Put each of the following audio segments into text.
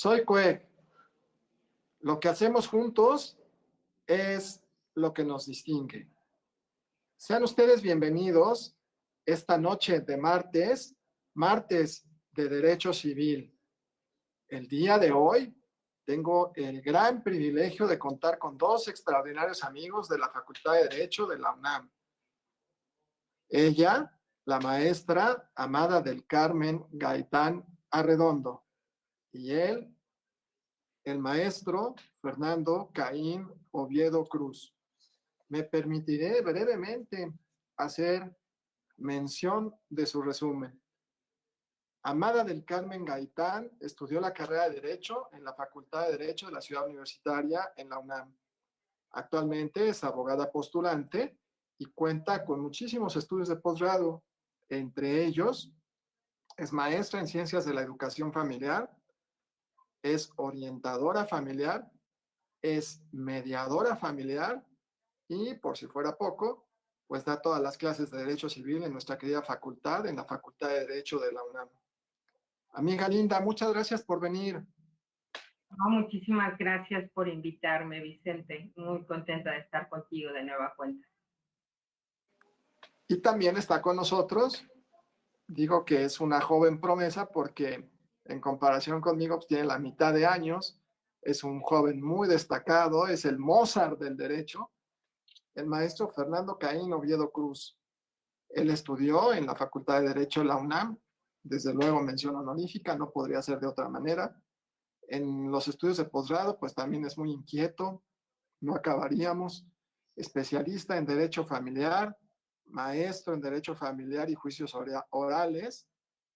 Soy Cue. Lo que hacemos juntos es lo que nos distingue. Sean ustedes bienvenidos esta noche de martes, martes de Derecho Civil. El día de hoy tengo el gran privilegio de contar con dos extraordinarios amigos de la Facultad de Derecho de la UNAM. Ella, la maestra Amada del Carmen Gaitán Arredondo, y él, el maestro Fernando Caín Oviedo Cruz. Me permitiré brevemente hacer mención de su resumen. Amada del Carmen Gaitán estudió la carrera de Derecho en la Facultad de Derecho de la Ciudad Universitaria en la UNAM. Actualmente es abogada postulante y cuenta con muchísimos estudios de posgrado. Entre ellos, es maestra en Ciencias de la Educación Familiar, es orientadora familiar, es mediadora familiar y, por si fuera poco, pues da todas las clases de Derecho Civil en nuestra querida facultad, en la Facultad de Derecho de la UNAM. Amiga linda, muchas gracias por venir. No, muchísimas gracias por invitarme, Vicente. Muy contenta de estar contigo de nueva cuenta. Y también está con nosotros, digo que es una joven promesa porque en comparación conmigo pues, tiene la mitad de años, es un joven muy destacado, es el Mozart del derecho, el maestro Fernando Caín Oviedo Cruz. Él estudió en la Facultad de Derecho de la UNAM, desde luego mención honorífica, no podría ser de otra manera. En los estudios de posgrado, pues también es muy inquieto, no acabaríamos. Especialista en Derecho Familiar, maestro en Derecho Familiar y Juicios Orales.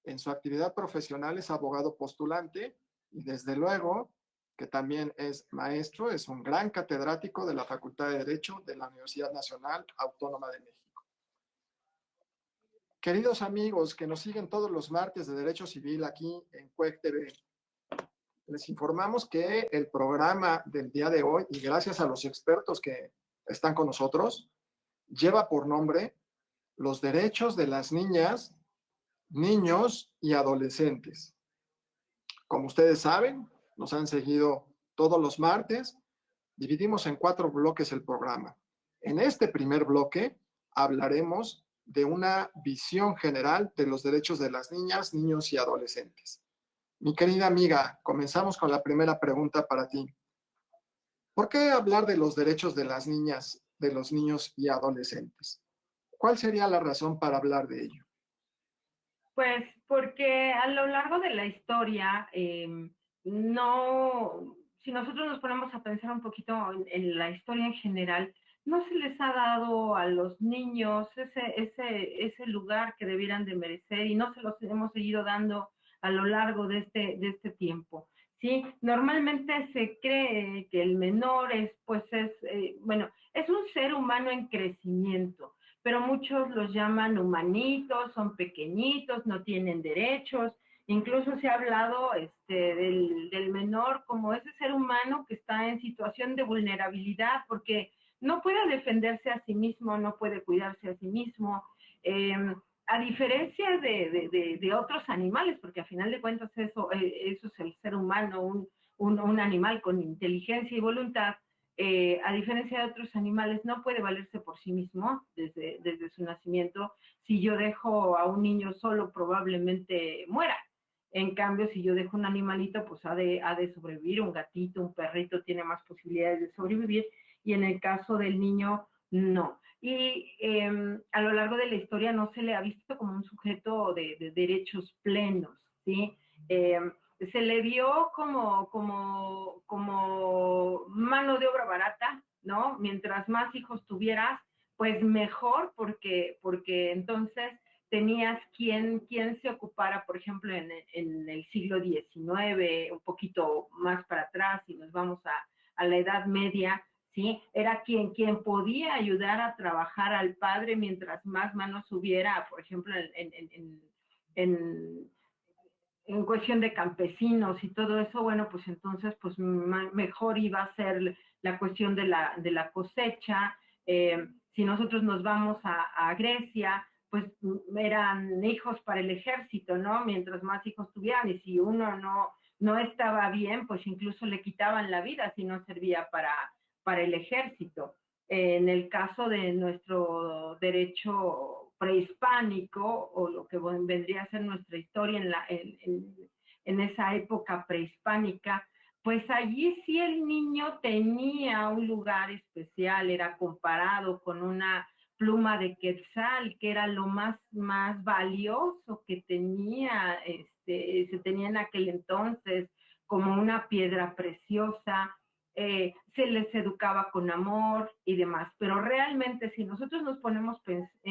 En su actividad profesional es abogado postulante y desde luego que también es maestro, es un gran catedrático de la Facultad de Derecho de la Universidad Nacional Autónoma de México. Queridos amigos que nos siguen todos los martes de Derecho Civil aquí en CUEC TV, les informamos que el programa del día de hoy, y gracias a los expertos que están con nosotros, lleva por nombre Los derechos de las niñas, niños y adolescentes. Como ustedes saben, nos han seguido todos los martes, dividimos en 4 bloques el programa. En este primer bloque hablaremos de una visión general de los derechos de las niñas, niños y adolescentes. Mi querida amiga, comenzamos con la primera pregunta para ti. ¿Por qué hablar de los derechos de las niñas, de los niños y adolescentes? ¿Cuál sería la razón para hablar de ello? Pues porque a lo largo de la historia, no, si nosotros nos ponemos a pensar un poquito en la historia en general, no se les ha dado a los niños ese lugar que debieran de merecer y no se los hemos seguido dando a lo largo de este tiempo. ¿Sí? Normalmente se cree que el menor es un ser humano en crecimiento, pero muchos los llaman humanitos, son pequeñitos, no tienen derechos. Incluso se ha hablado del menor como ese ser humano que está en situación de vulnerabilidad porque no puede defenderse a sí mismo, no puede cuidarse a sí mismo. A diferencia de otros animales, porque a final de cuentas eso es el ser humano, un animal con inteligencia y voluntad, a diferencia de otros animales, no puede valerse por sí mismo desde su nacimiento. Si yo dejo a un niño solo, probablemente muera. En cambio, si yo dejo un animalito, pues ha de sobrevivir. Un gatito, un perrito tiene más posibilidades de sobrevivir, y en el caso del niño, no. Y a lo largo de la historia no se le ha visto como un sujeto de derechos plenos, ¿sí? Se le vio como mano de obra barata, ¿no? Mientras más hijos tuvieras, pues mejor, porque entonces tenías quien se ocupara, por ejemplo, en el siglo XIX, un poquito más para atrás, y nos vamos a la Edad Media, ¿sí? Era quien podía ayudar a trabajar al padre mientras más manos hubiera, por ejemplo, en cuestión de campesinos y todo eso. Bueno, pues entonces pues mejor iba a ser la cuestión de la cosecha. Si nosotros nos vamos a Grecia, pues eran hijos para el ejército, ¿no? Mientras más hijos tuvieran, y si uno no estaba bien, pues incluso le quitaban la vida si no servía para el ejército. En el caso de nuestro derecho prehispánico, o lo que vendría a ser nuestra historia en esa época prehispánica, pues allí sí el niño tenía un lugar especial, era comparado con una pluma de quetzal, que era lo más valioso que tenía, se tenía en aquel entonces, como una piedra preciosa. Se les educaba con amor y demás, pero realmente si nosotros nos ponemos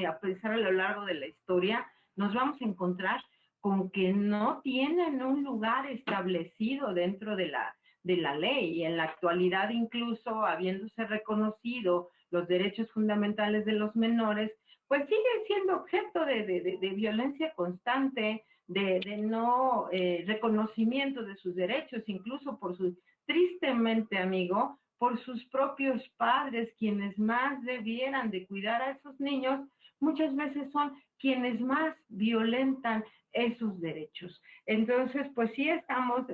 a pensar a lo largo de la historia, nos vamos a encontrar con que no tienen un lugar establecido dentro de la ley, y en la actualidad, incluso habiéndose reconocido los derechos fundamentales de los menores, pues sigue siendo objeto de violencia constante, de no reconocimiento de sus derechos, incluso por sus, tristemente, amigo, por sus propios padres, quienes más debieran de cuidar a esos niños, muchas veces son quienes más violentan esos derechos. Entonces, pues sí estamos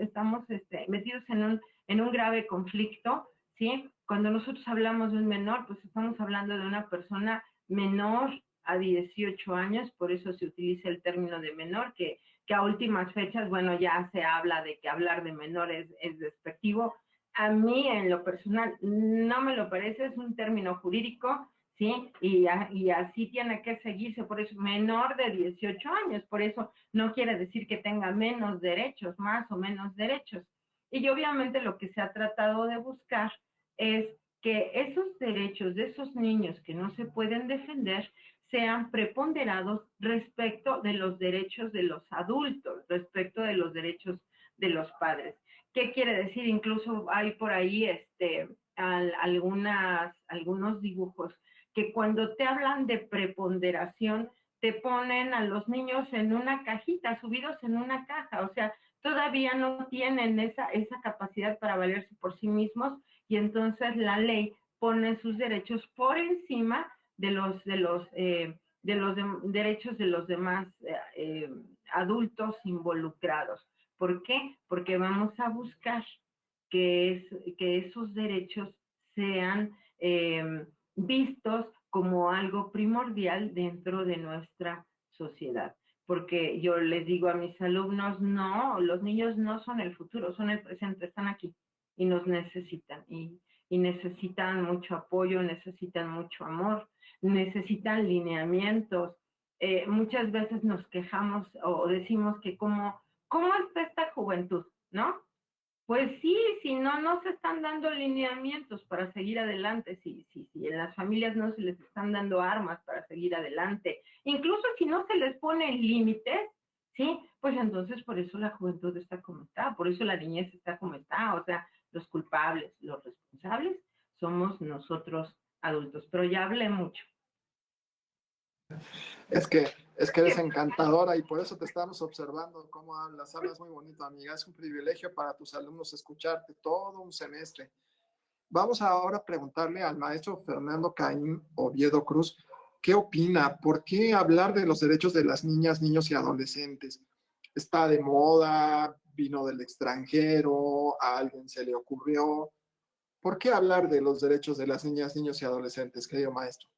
metidos en un grave conflicto, ¿sí? Cuando nosotros hablamos de un menor, pues estamos hablando de una persona menor a 18 años, por eso se utiliza el término de menor, que a últimas fechas, bueno, ya se habla de que hablar de menores es despectivo. A mí, en lo personal, no me lo parece, es un término jurídico, ¿sí? Y así tiene que seguirse, por eso menor de 18 años, por eso no quiere decir que tenga menos derechos, más o menos derechos. Y obviamente lo que se ha tratado de buscar es que esos derechos de esos niños que no se pueden defender sean preponderados respecto de los derechos de los adultos, respecto de los derechos de los padres. ¿Qué quiere decir? Incluso hay por ahí algunos dibujos que cuando te hablan de preponderación, te ponen a los niños en una cajita, subidos en una caja, o sea, todavía no tienen esa capacidad para valerse por sí mismos, y entonces la ley pone sus derechos por encima derechos de los demás adultos involucrados. ¿Por qué? Porque vamos a buscar que esos derechos sean vistos como algo primordial dentro de nuestra sociedad. Porque yo les digo a mis alumnos, no, los niños no son el futuro, son el presente, están aquí y nos necesitan. Y necesitan mucho apoyo, necesitan mucho amor, necesitan lineamientos. Muchas veces nos quejamos o decimos que ¿cómo está esta juventud? ¿No? Pues sí, si no se están dando lineamientos para seguir adelante, si en las familias no se les están dando armas para seguir adelante, incluso si no se les ponen límites, ¿sí? Pues entonces por eso la juventud está como está, por eso la niñez está como está, o sea, los culpables, los responsables somos nosotros adultos, pero ya hablé mucho. Es que, es que eres encantadora y por eso te estamos observando cómo hablas. Hablas muy bonito, amiga. Es un privilegio para tus alumnos escucharte todo un semestre. Vamos ahora a preguntarle al maestro Fernando Caín Oviedo Cruz, ¿qué opina? ¿Por qué hablar de los derechos de las niñas, niños y adolescentes? ¿Está de moda? ¿Vino del extranjero? ¿A alguien se le ocurrió? ¿Por qué hablar de los derechos de las niñas, niños y adolescentes, querido maestro?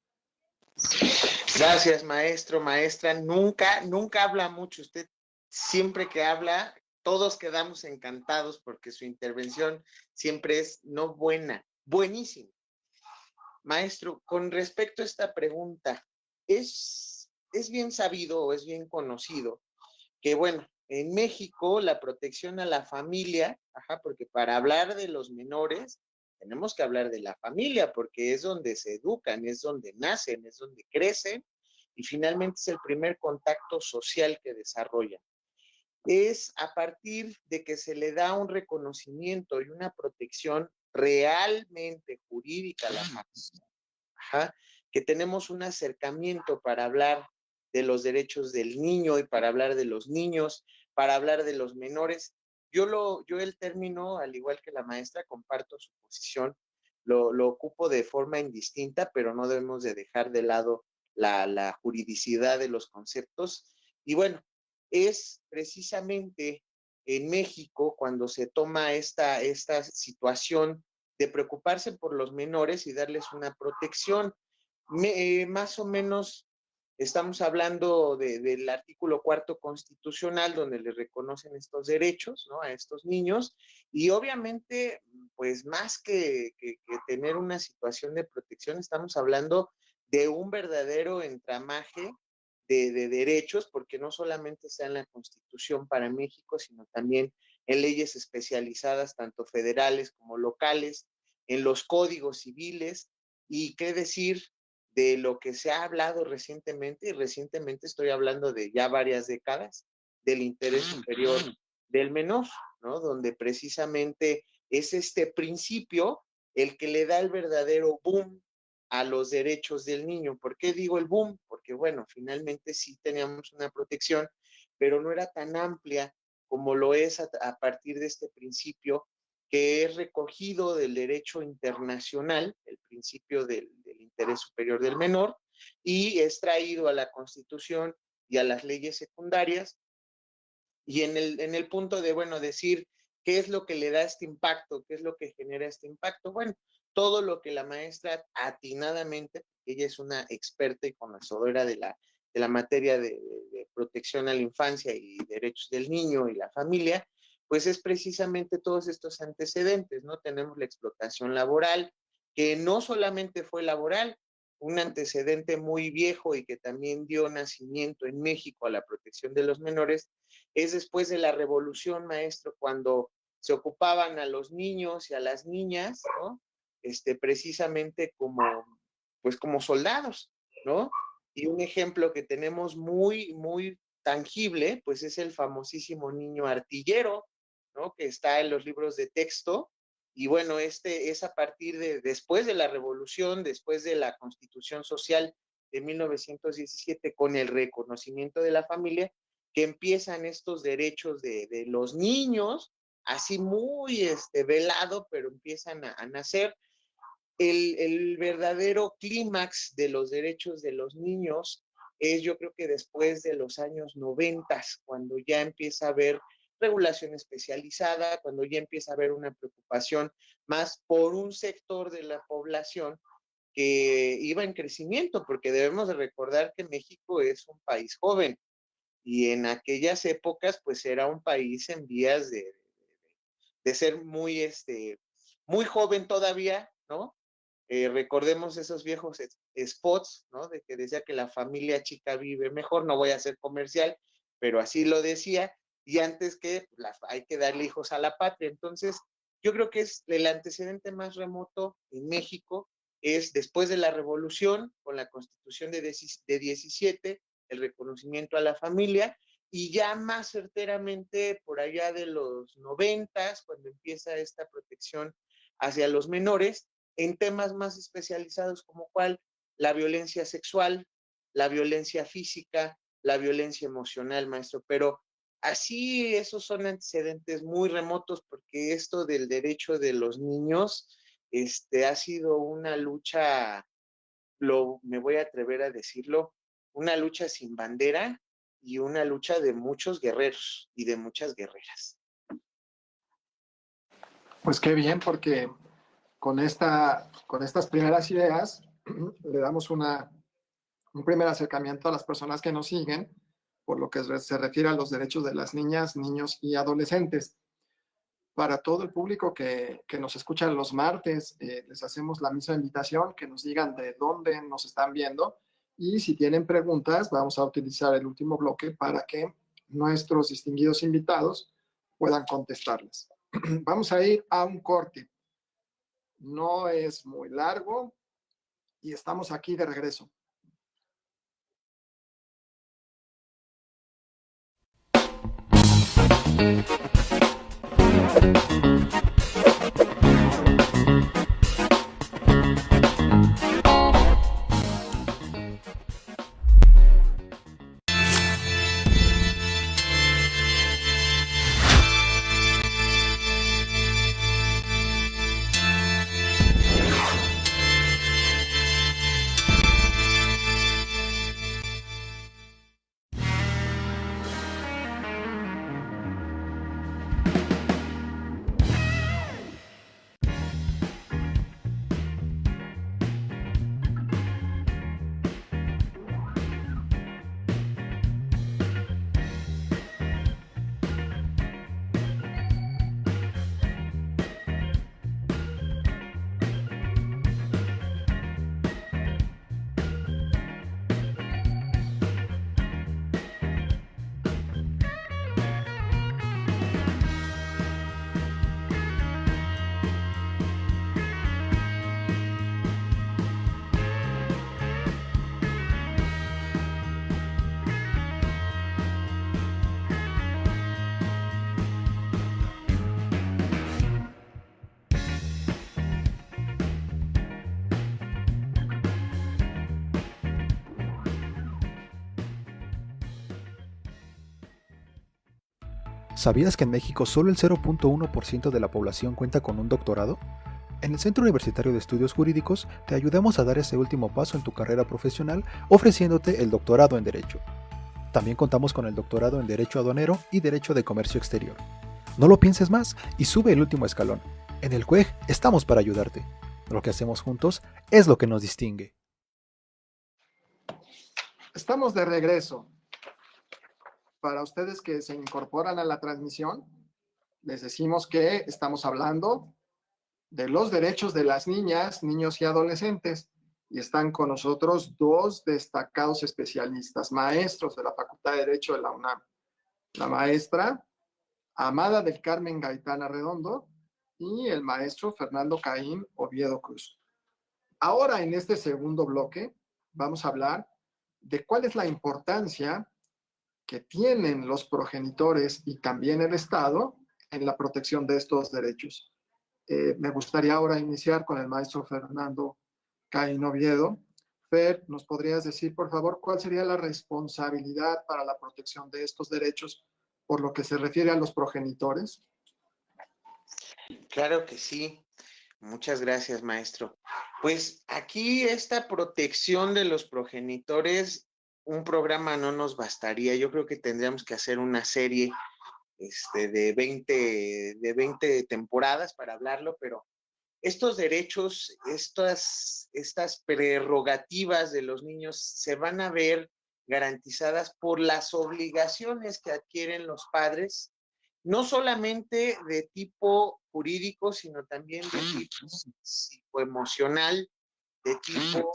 Gracias, maestro, maestra. Nunca habla mucho. Usted siempre que habla, todos quedamos encantados porque su intervención siempre es no buena, buenísima. Maestro, con respecto a esta pregunta, es bien sabido o es bien conocido que, bueno, en México la protección a la familia, porque para hablar de los menores tenemos que hablar de la familia, porque es donde se educan, es donde nacen, es donde crecen y finalmente es el primer contacto social que desarrollan. Es a partir de que se le da un reconocimiento y una protección realmente jurídica a la familia, que tenemos un acercamiento para hablar de los derechos del niño y para hablar de los niños, para hablar de los menores. Yo el término, al igual que la maestra, comparto su posición, lo ocupo de forma indistinta, pero no debemos de dejar de lado la juridicidad de los conceptos. Y bueno, es precisamente en México cuando se toma esta situación de preocuparse por los menores y darles una protección. Más o menos estamos hablando del artículo 4 constitucional, donde le reconocen estos derechos, ¿no?, a estos niños, y obviamente, pues más que tener una situación de protección, estamos hablando de un verdadero entramaje de derechos, porque no solamente está en la Constitución para México, sino también en leyes especializadas, tanto federales como locales, en los códigos civiles, y qué decir de lo que se ha hablado recientemente, y recientemente estoy hablando de ya varias décadas, del interés superior del menor, ¿no? Donde precisamente es este principio el que le da el verdadero boom a los derechos del niño. ¿Por qué digo el boom? Porque, bueno, finalmente sí teníamos una protección, pero no era tan amplia como lo es a partir de este principio que es recogido del derecho internacional, el principio del interés superior del menor, y es traído a la Constitución y a las leyes secundarias, y en el punto de, bueno, decir qué es lo que le da este impacto, qué es lo que genera este impacto. Bueno, todo lo que la maestra atinadamente, porque ella es una experta y conocedora de la materia de protección a la infancia y derechos del niño y la familia, pues es precisamente todos estos antecedentes, ¿no? Tenemos la explotación laboral, que no solamente fue laboral, un antecedente muy viejo y que también dio nacimiento en México a la protección de los menores, es después de la revolución, maestro, cuando se ocupaban a los niños y a las niñas, ¿no? Precisamente pues como soldados, ¿no? Y un ejemplo que tenemos muy, muy tangible, pues es el famosísimo niño artillero, ¿no?, que está en los libros de texto. Y bueno, es a partir después de la revolución, después de la Constitución Social de 1917, con el reconocimiento de la familia, que empiezan estos derechos de los niños, así muy velado, pero empiezan a nacer. El verdadero clímax de los derechos de los niños es, yo creo que después de los años 90, cuando ya empieza a haber regulación especializada, cuando ya empieza a haber una preocupación más por un sector de la población que iba en crecimiento, porque debemos de recordar que México es un país joven, y en aquellas épocas pues era un país en vías de ser muy joven todavía, ¿no? Recordemos esos viejos spots, ¿no?, de que decía que la familia chica vive mejor. No voy a hacer comercial, pero así lo decía, y antes que hay que darle hijos a la patria. Entonces, yo creo que es el antecedente más remoto en México, es después de la revolución, con la Constitución de 17, el reconocimiento a la familia, y ya más certeramente por allá de los 90, cuando empieza esta protección hacia los menores, en temas más especializados como cuál, la violencia sexual, la violencia física, la violencia emocional, maestro. Pero así esos son antecedentes muy remotos, porque esto del derecho de los niños ha sido una lucha, me voy a atrever a decirlo, una lucha sin bandera y una lucha de muchos guerreros y de muchas guerreras. Pues qué bien, porque con estas primeras ideas le damos un primer acercamiento a las personas que nos siguen, por lo que se refiere a los derechos de las niñas, niños y adolescentes. Para todo el público que nos escucha los martes, les hacemos la misma invitación, que nos digan de dónde nos están viendo, y si tienen preguntas, vamos a utilizar el último bloque para que nuestros distinguidos invitados puedan contestarles. Vamos a ir a un corte. No es muy largo y estamos aquí de regreso. ¿Sabías que en México solo el 0.1% de la población cuenta con un doctorado? En el Centro Universitario de Estudios Jurídicos te ayudamos a dar ese último paso en tu carrera profesional ofreciéndote el doctorado en Derecho. También contamos con el doctorado en Derecho Aduanero y Derecho de Comercio Exterior. No lo pienses más y sube el último escalón. En el CUEG estamos para ayudarte. Lo que hacemos juntos es lo que nos distingue. Estamos de regreso. Para ustedes que se incorporan a la transmisión, les decimos que estamos hablando de los derechos de las niñas, niños y adolescentes. Y están con nosotros dos destacados especialistas, maestros de la Facultad de Derecho de la UNAM. La maestra Amada del Carmen Gaitán Arredondo y el maestro Fernando Caín Oviedo Cruz. Ahora, en este segundo bloque, vamos a hablar de cuál es la importancia que tienen los progenitores y también el Estado en la protección de estos derechos. Me gustaría ahora iniciar con el maestro Fernando Caín Oviedo. Fer, ¿nos podrías decir, por favor, cuál sería la responsabilidad para la protección de estos derechos por lo que se refiere a los progenitores? Claro que sí. Muchas gracias, maestro. Pues aquí esta protección de los progenitores, un programa no nos bastaría. Yo creo que tendríamos que hacer una serie de 20 temporadas para hablarlo, pero estos derechos, estas prerrogativas de los niños se van a ver garantizadas por las obligaciones que adquieren los padres, no solamente de tipo jurídico, sino también de tipo psicoemocional, de tipo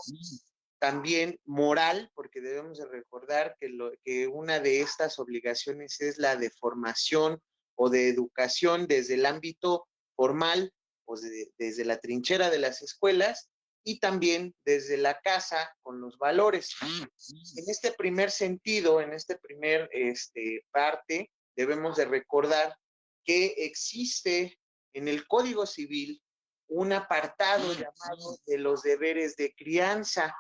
también moral, porque debemos de recordar que una de estas obligaciones es la de formación o de educación desde el ámbito formal, pues desde la trinchera de las escuelas y también desde la casa con los valores. En este primer sentido, en este primer parte, debemos de recordar que existe en el Código Civil un apartado llamado de los deberes de crianza.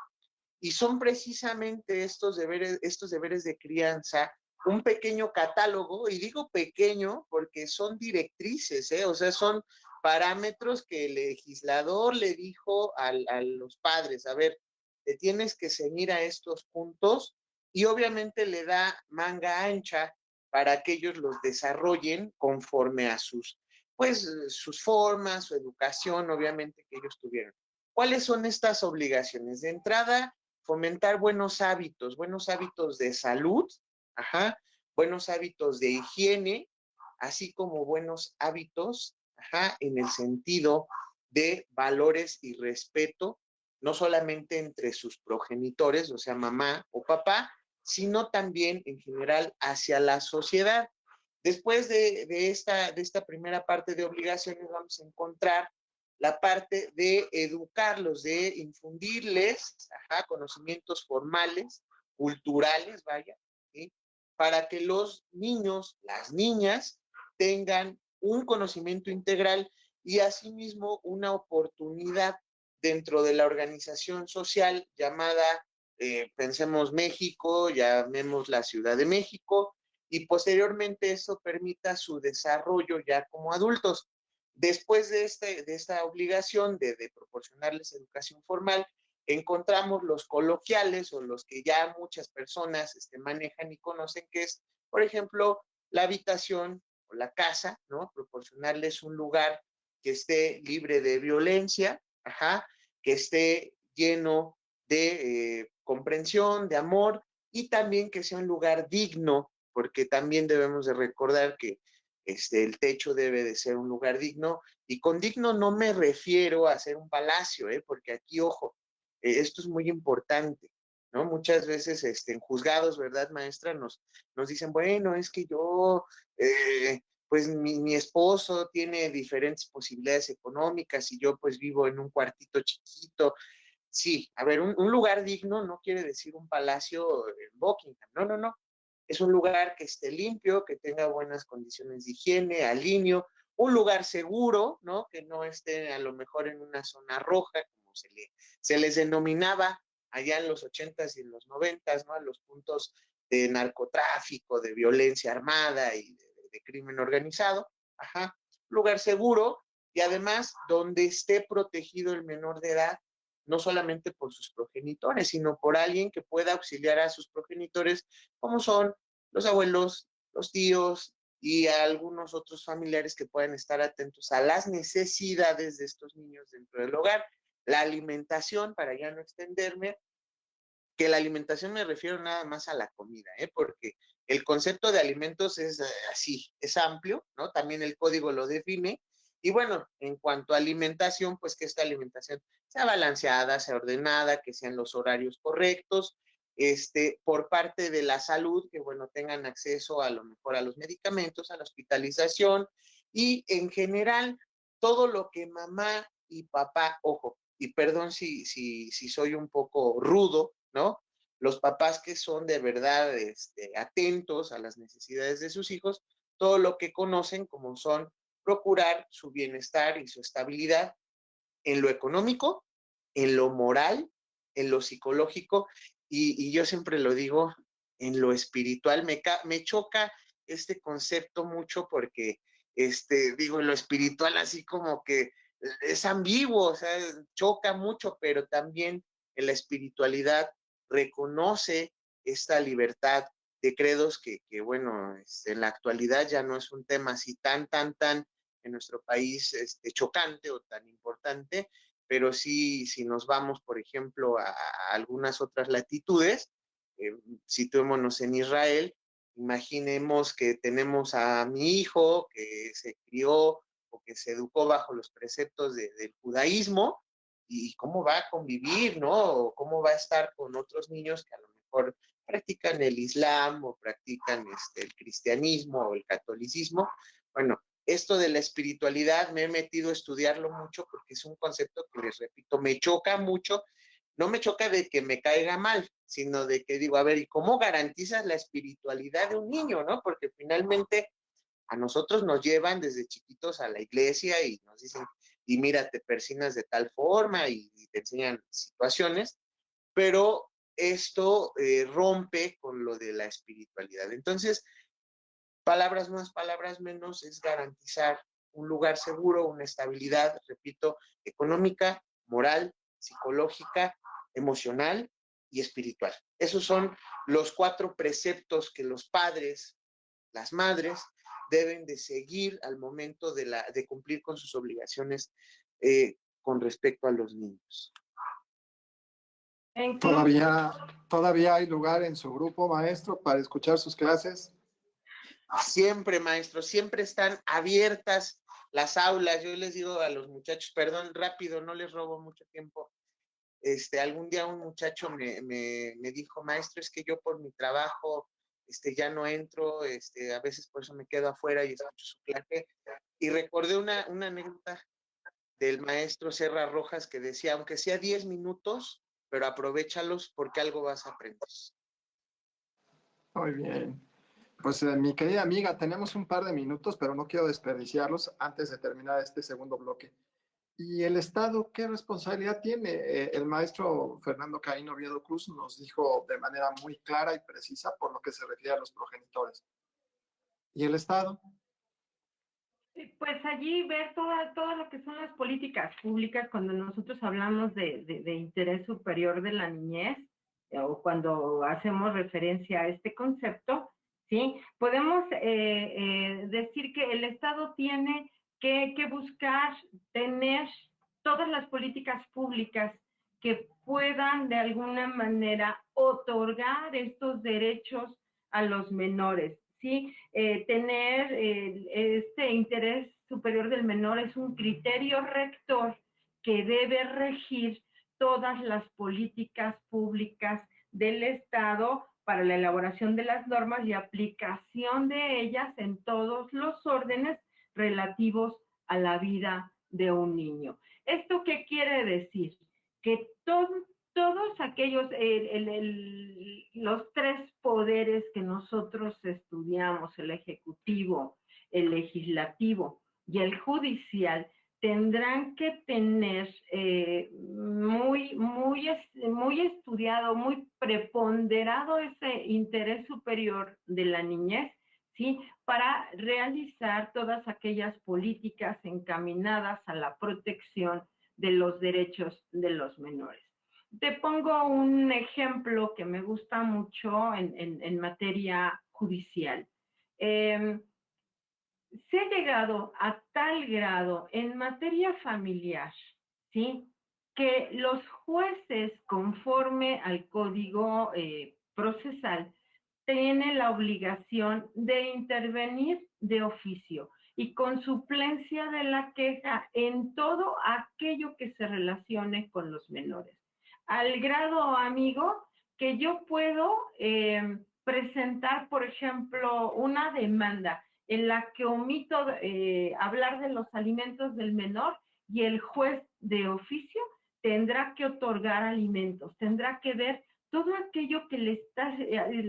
Y son precisamente estos deberes de crianza, un pequeño catálogo, y digo pequeño porque son directrices, o sea, son parámetros que el legislador le dijo a los padres, a ver, te tienes que ceñir a estos puntos, y obviamente le da manga ancha para que ellos los desarrollen conforme a pues, sus formas, su educación, obviamente, que ellos tuvieron. ¿Cuáles son estas obligaciones? De entrada, fomentar buenos hábitos de salud, ajá, buenos hábitos de higiene, así como buenos hábitos, ajá, en el sentido de valores y respeto, no solamente entre sus progenitores, o sea, mamá o papá, sino también en general hacia la sociedad. Después de esta primera parte de obligaciones, vamos a encontrar la parte de educarlos, de infundirles, ajá, conocimientos formales, culturales, vaya, ¿sí? Para que los niños, las niñas, tengan un conocimiento integral y asimismo una oportunidad dentro de la organización social llamada, pensemos México, llamemos la Ciudad de México, y posteriormente eso permita su desarrollo ya como adultos. Después de esta obligación de proporcionarles educación formal, encontramos los coloquiales o los que ya muchas personas manejan y conocen, que es, por ejemplo, la habitación o la casa, ¿no? Proporcionarles un lugar que esté libre de violencia, ajá, que esté lleno de comprensión, de amor, y también que sea un lugar digno, porque también debemos de recordar que el techo debe de ser un lugar digno, y con digno no me refiero a hacer un palacio, porque aquí, ojo, esto es muy importante, ¿no? Muchas veces en juzgados, ¿verdad, maestra? Nos dicen, bueno, es que yo, pues mi esposo tiene diferentes posibilidades económicas y yo pues vivo en un cuartito chiquito. Sí, a ver, un lugar digno no quiere decir un palacio en Buckingham, no, no, no. Es un lugar que esté limpio, que tenga buenas condiciones de higiene, alineo, un lugar seguro, ¿no? Que no esté a lo mejor en una zona roja, como se les denominaba allá en los 80s y en los 90s, ¿no? A los puntos de narcotráfico, de violencia armada y de de crimen organizado, ajá, lugar seguro y además donde esté protegido el menor de edad, no solamente por sus progenitores, sino por alguien que pueda auxiliar a sus progenitores, como son los abuelos, los tíos y a algunos otros familiares que puedan estar atentos a las necesidades de estos niños dentro del hogar. La alimentación, para ya no extenderme, que la alimentación me refiero nada más a la comida, porque el concepto de alimentos es así, es amplio, ¿no? También el código lo define. Y bueno, en cuanto a alimentación, pues que esta alimentación sea balanceada, sea ordenada, que sean los horarios correctos, por parte de la salud, que bueno, tengan acceso a lo mejor a los medicamentos, a la hospitalización y en general todo lo que mamá y papá, ojo, y perdón si soy un poco rudo, ¿no? Los papás que son de verdad atentos a las necesidades de sus hijos, todo lo que conocen como son procurar su bienestar y su estabilidad en lo económico, en lo moral, en lo psicológico y yo siempre lo digo, en lo espiritual. Me choca este concepto mucho porque, digo, en lo espiritual así como que es ambiguo, o sea, choca mucho, pero también en la espiritualidad reconoce esta libertad de credos que bueno, en la actualidad ya no es un tema así tan en nuestro país chocante o tan importante, pero sí, si nos vamos, por ejemplo, a algunas otras latitudes, situémonos en Israel, imaginemos que tenemos a mi hijo que se crió o que se educó bajo los preceptos del judaísmo, y cómo va a convivir, ¿no? O cómo va a estar con otros niños que a lo mejor practican el islam o practican el cristianismo o el catolicismo. Bueno, esto de la espiritualidad me he metido a estudiarlo mucho porque es un concepto que, les repito, me choca mucho. No me choca de que me caiga mal, sino de que digo, a ver, ¿y cómo garantizas la espiritualidad de un niño, no? Porque finalmente a nosotros nos llevan desde chiquitos a la iglesia y nos dicen, y mira, te persinas de tal forma y te enseñan situaciones, pero esto rompe con lo de la espiritualidad. Entonces, palabras más, palabras menos, es garantizar un lugar seguro, una estabilidad, repito, económica, moral, psicológica, emocional y espiritual. Esos son los 4 preceptos que los padres, las madres, deben de seguir al momento de cumplir con sus obligaciones con respecto a los niños. Todavía hay lugar en su grupo, maestro, para escuchar sus clases. Siempre, maestro, siempre están abiertas las aulas. Yo les digo a los muchachos, perdón, rápido, no les robo mucho tiempo. Algún día un muchacho me dijo, maestro, es que yo por mi trabajo ya no entro, a veces por eso me quedo afuera y escucho su clase. Y recordé una anécdota del maestro Serra Rojas que decía, aunque sea 10 minutos, pero aprovéchalos porque algo vas a aprender. Muy bien. Pues mi querida amiga, tenemos un par de minutos, pero no quiero desperdiciarlos antes de terminar este segundo bloque. ¿Y el Estado qué responsabilidad tiene? El maestro Fernando Caín Oviedo Cruz nos dijo de manera muy clara y precisa por lo que se refiere a los progenitores. ¿Y el Estado? Pues allí ver todo lo que son las políticas públicas cuando nosotros hablamos de interés superior de la niñez o cuando hacemos referencia a este concepto, ¿sí? Podemos decir que el Estado tiene que buscar tener todas las políticas públicas que puedan de alguna manera otorgar estos derechos a los menores. ¿Sí? Tener este interés superior del menor es un criterio rector que debe regir todas las políticas públicas del Estado para la elaboración de las normas y aplicación de ellas en todos los órdenes relativos a la vida de un niño. ¿Esto qué quiere decir? Que todos aquellos, los 3 poderes que nosotros estudiamos, el ejecutivo, el legislativo y el judicial, tendrán que tener muy estudiado, muy preponderado ese interés superior de la niñez ¿sí? Para realizar todas aquellas políticas encaminadas a la protección de los derechos de los menores. Te pongo un ejemplo que me gusta mucho en materia judicial. Se ha llegado a tal grado en materia familiar, ¿sí? Que los jueces, conforme al código procesal, tienen la obligación de intervenir de oficio y con suplencia de la queja en todo aquello que se relacione con los menores. Al grado, amigo, que yo puedo presentar, por ejemplo, una demanda en la que omito hablar de los alimentos del menor y el juez de oficio tendrá que otorgar alimentos, tendrá que ver todo aquello que le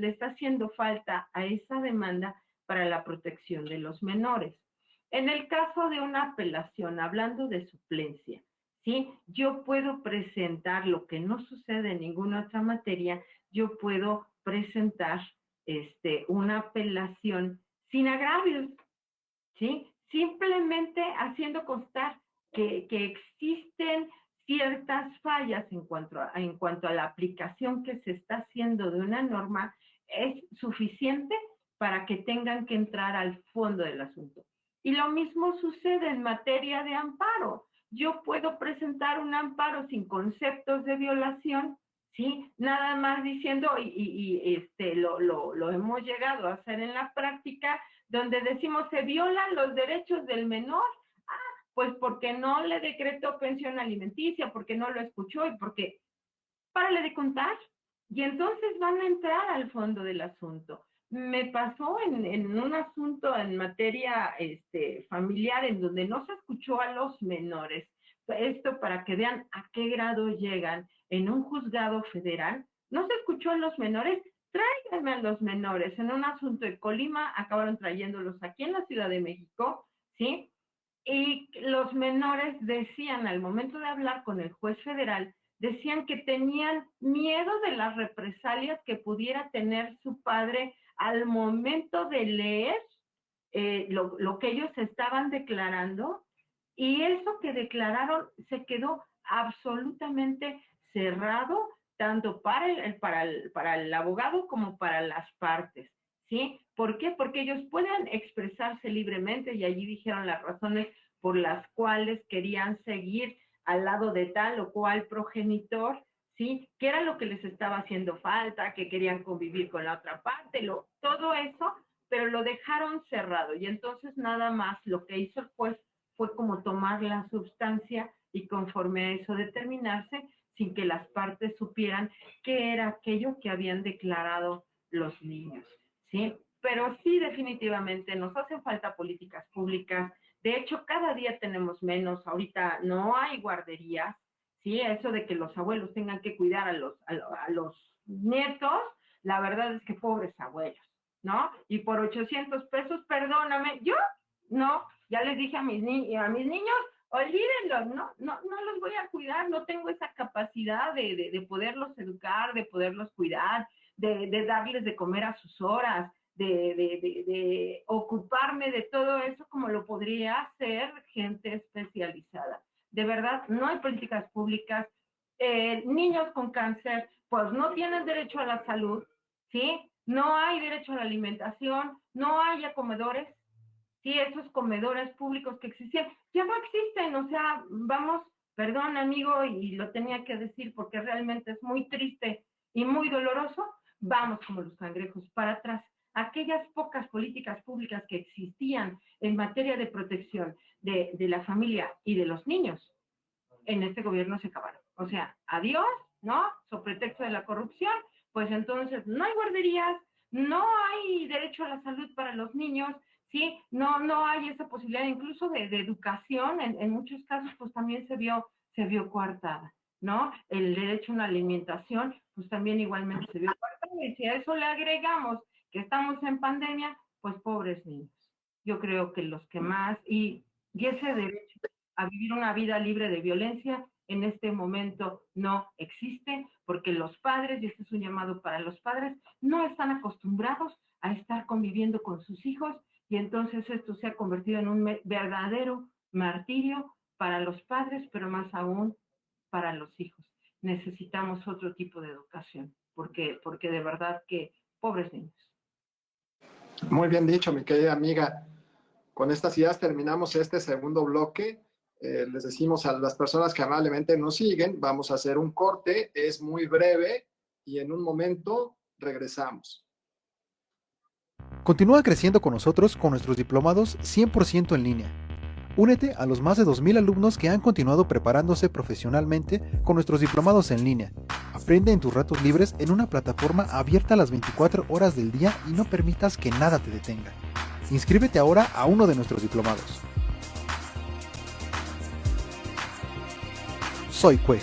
está haciendo falta a esa demanda para la protección de los menores. En el caso de una apelación, hablando de suplencia, ¿sí? Yo puedo presentar lo que no sucede en ninguna otra materia, yo puedo presentar una apelación sin agravios, ¿sí? Simplemente haciendo constar que existen ciertas fallas en cuanto a la aplicación que se está haciendo de una norma, es suficiente para que tengan que entrar al fondo del asunto. Y lo mismo sucede en materia de amparo. Yo puedo presentar un amparo sin conceptos de violación, ¿sí? Nada más diciendo, lo hemos llegado a hacer en la práctica, donde decimos se violan los derechos del menor, pues porque no le decretó pensión alimenticia, porque no lo escuchó y porque párale de contar. Y entonces van a entrar al fondo del asunto. Me pasó en un asunto en materia familiar en donde no se escuchó a los menores. Esto para que vean a qué grado llegan en un juzgado federal. No se escuchó a los menores, tráiganme a los menores. En un asunto de Colima acabaron trayéndolos aquí en la Ciudad de México, ¿sí? Y los menores decían, al momento de hablar con el juez federal, decían que tenían miedo de las represalias que pudiera tener su padre al momento de leer lo que ellos estaban declarando, y eso que declararon se quedó absolutamente cerrado, tanto para el abogado como para las partes. ¿Sí? ¿Por qué? Porque ellos pueden expresarse libremente y allí dijeron las razones por las cuales querían seguir al lado de tal o cual progenitor, ¿sí? ¿Qué era lo que les estaba haciendo falta? Que querían convivir con la otra parte, todo eso, pero lo dejaron cerrado. Y entonces nada más lo que hizo el juez fue como tomar la sustancia y conforme a eso determinarse sin que las partes supieran qué era aquello que habían declarado los niños. ¿Sí? Pero sí, definitivamente nos hacen falta políticas públicas. De hecho, cada día tenemos menos. Ahorita no hay guarderías, ¿sí? Eso de que los abuelos tengan que cuidar a los nietos, la verdad es que pobres abuelos, ¿no? Y por 800 pesos, perdóname, yo no, ya les dije a mis niños, olvídenlos, no los voy a cuidar, no tengo esa capacidad de poderlos educar, de poderlos cuidar, de darles de comer a sus horas, de ocuparme de todo eso como lo podría hacer gente especializada. De verdad, no hay políticas públicas. Niños con cáncer, pues no tienen derecho a la salud, ¿sí? No hay derecho a la alimentación, no hay comedores, ¿sí? Esos comedores públicos que existían, ya no existen, o sea, vamos, perdón amigo, y lo tenía que decir porque realmente es muy triste y muy doloroso, vamos como los cangrejos para atrás. Aquellas pocas políticas públicas que existían en materia de protección de la familia y de los niños, en este gobierno se acabaron. O sea, adiós, ¿no? Sobre pretexto de la corrupción, pues entonces no hay guarderías, no hay derecho a la salud para los niños, ¿sí? No hay esa posibilidad incluso de educación, en muchos casos pues también se vio coartada, ¿no? El derecho a una alimentación, pues también igualmente se vio coartada, y si a eso le agregamos que estamos en pandemia, pues pobres niños. Yo creo que los que más, y ese derecho a vivir una vida libre de violencia en este momento no existe, porque los padres, y este es un llamado para los padres, no están acostumbrados a estar con conviviendo con sus hijos y entonces esto se ha convertido en un verdadero martirio para los padres, pero más aún para los hijos. Necesitamos otro tipo de educación, porque de verdad que pobres niños. Muy bien dicho, mi querida amiga. Con estas ideas terminamos este segundo bloque. Les decimos a las personas que amablemente nos siguen, vamos a hacer un corte, es muy breve y en un momento regresamos. Continúa creciendo con nosotros con nuestros diplomados 100% en línea. Únete a los más de 2,000 alumnos que han continuado preparándose profesionalmente con nuestros diplomados en línea. Aprende en tus ratos libres en una plataforma abierta las 24 horas del día y no permitas que nada te detenga. Inscríbete ahora a uno de nuestros diplomados. Soy Cuej.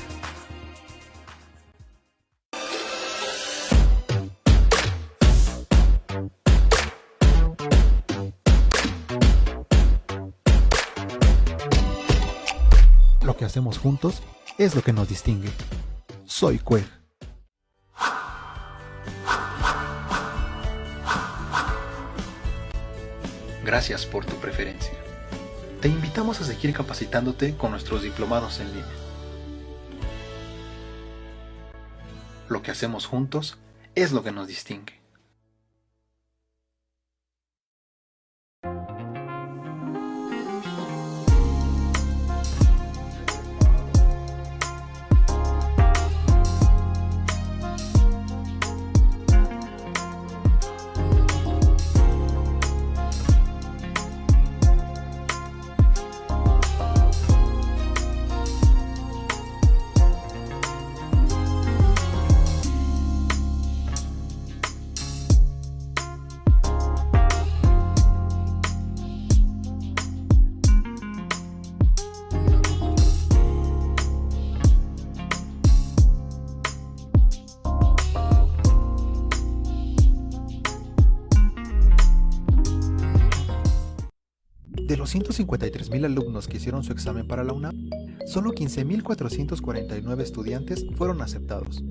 Lo que hacemos juntos es lo que nos distingue. Soy Cuej. Gracias por tu preferencia. Te invitamos a seguir capacitándote con nuestros diplomados en línea. Lo que hacemos juntos es lo que nos distingue. De los 153,000 alumnos que hicieron su examen para la UNAM, solo 15,449 estudiantes fueron aceptados.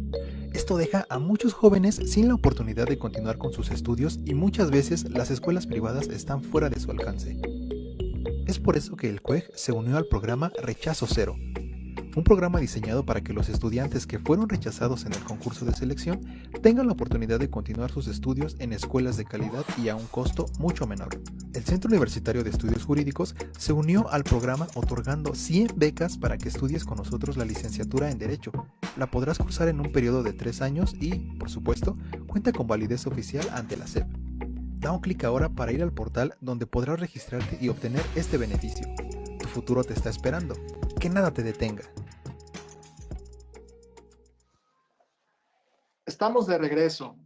Esto deja a muchos jóvenes sin la oportunidad de continuar con sus estudios y muchas veces las escuelas privadas están fuera de su alcance. Es por eso que el CUEG se unió al programa Rechazo Cero, un programa diseñado para que los estudiantes que fueron rechazados en el concurso de selección tengan la oportunidad de continuar sus estudios en escuelas de calidad y a un costo mucho menor. El Centro Universitario de Estudios Jurídicos se unió al programa otorgando 100 becas para que estudies con nosotros la licenciatura en Derecho. La podrás cursar en un periodo de 3 años y, por supuesto, cuenta con validez oficial ante la SEP. Da un clic ahora para ir al portal donde podrás registrarte y obtener este beneficio. Tu futuro te está esperando. Que nada te detenga. Estamos de regreso.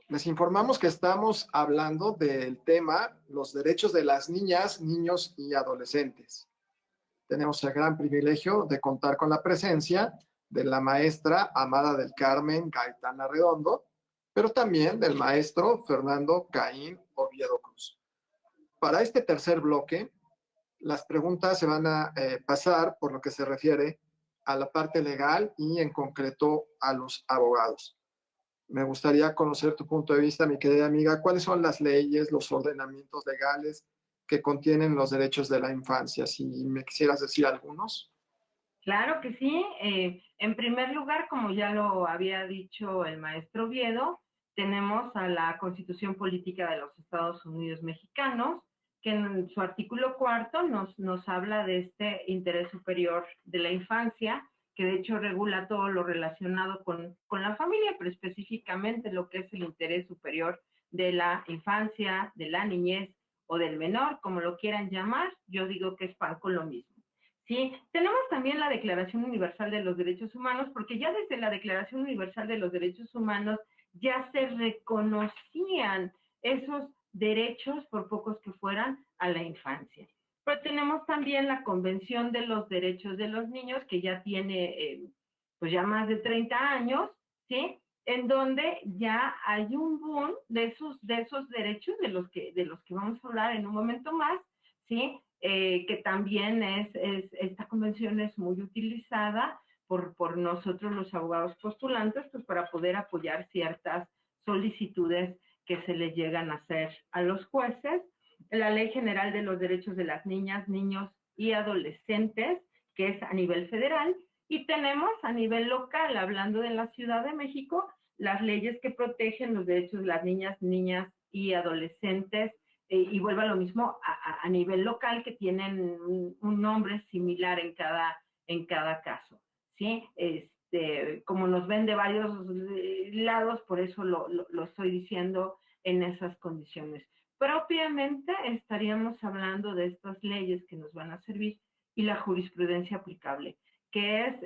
Les informamos que estamos hablando del tema los derechos de las niñas, niños y adolescentes. Tenemos el gran privilegio de contar con la presencia de la maestra Amada del Carmen Gaitán Arredondo, pero también del maestro Fernando Caín Oviedo Cruz. Para este tercer bloque, las preguntas se van a pasar por lo que se refiere a la parte legal y en concreto a los abogados. Me gustaría conocer tu punto de vista, mi querida amiga. ¿Cuáles son las leyes, los ordenamientos legales que contienen los derechos de la infancia? Si me quisieras decir algunos. Claro que sí. En primer lugar, como ya lo había dicho el maestro Oviedo, tenemos a la Constitución Política de los Estados Unidos Mexicanos, que en su artículo 4 nos habla de este interés superior de la infancia, que de hecho regula todo lo relacionado con la familia, pero específicamente lo que es el interés superior de la infancia, de la niñez o del menor, como lo quieran llamar. Yo digo que es pan con lo mismo. Sí, tenemos también la Declaración Universal de los Derechos Humanos, porque ya desde la Declaración Universal de los Derechos Humanos ya se reconocían esos derechos, por pocos que fueran, a la infancia. Pero tenemos también la Convención de los Derechos de los Niños, que ya tiene pues ya más de 30 años, ¿sí? En donde ya hay un boom de esos derechos de los que vamos a hablar en un momento más, ¿sí? Que también esta convención es muy utilizada por nosotros los abogados postulantes, pues para poder apoyar ciertas solicitudes que se le llegan a hacer a los jueces, la Ley General de los Derechos de las Niñas, Niños y Adolescentes, que es a nivel federal, y tenemos a nivel local, hablando de la Ciudad de México, las leyes que protegen los derechos de las niñas y adolescentes, y vuelvo a lo mismo a nivel local, que tienen un nombre similar en cada caso, ¿sí? Como nos ven de varios lados, por eso lo estoy diciendo en esas condiciones. Propiamente estaríamos hablando de estas leyes que nos van a servir y la jurisprudencia aplicable, que es,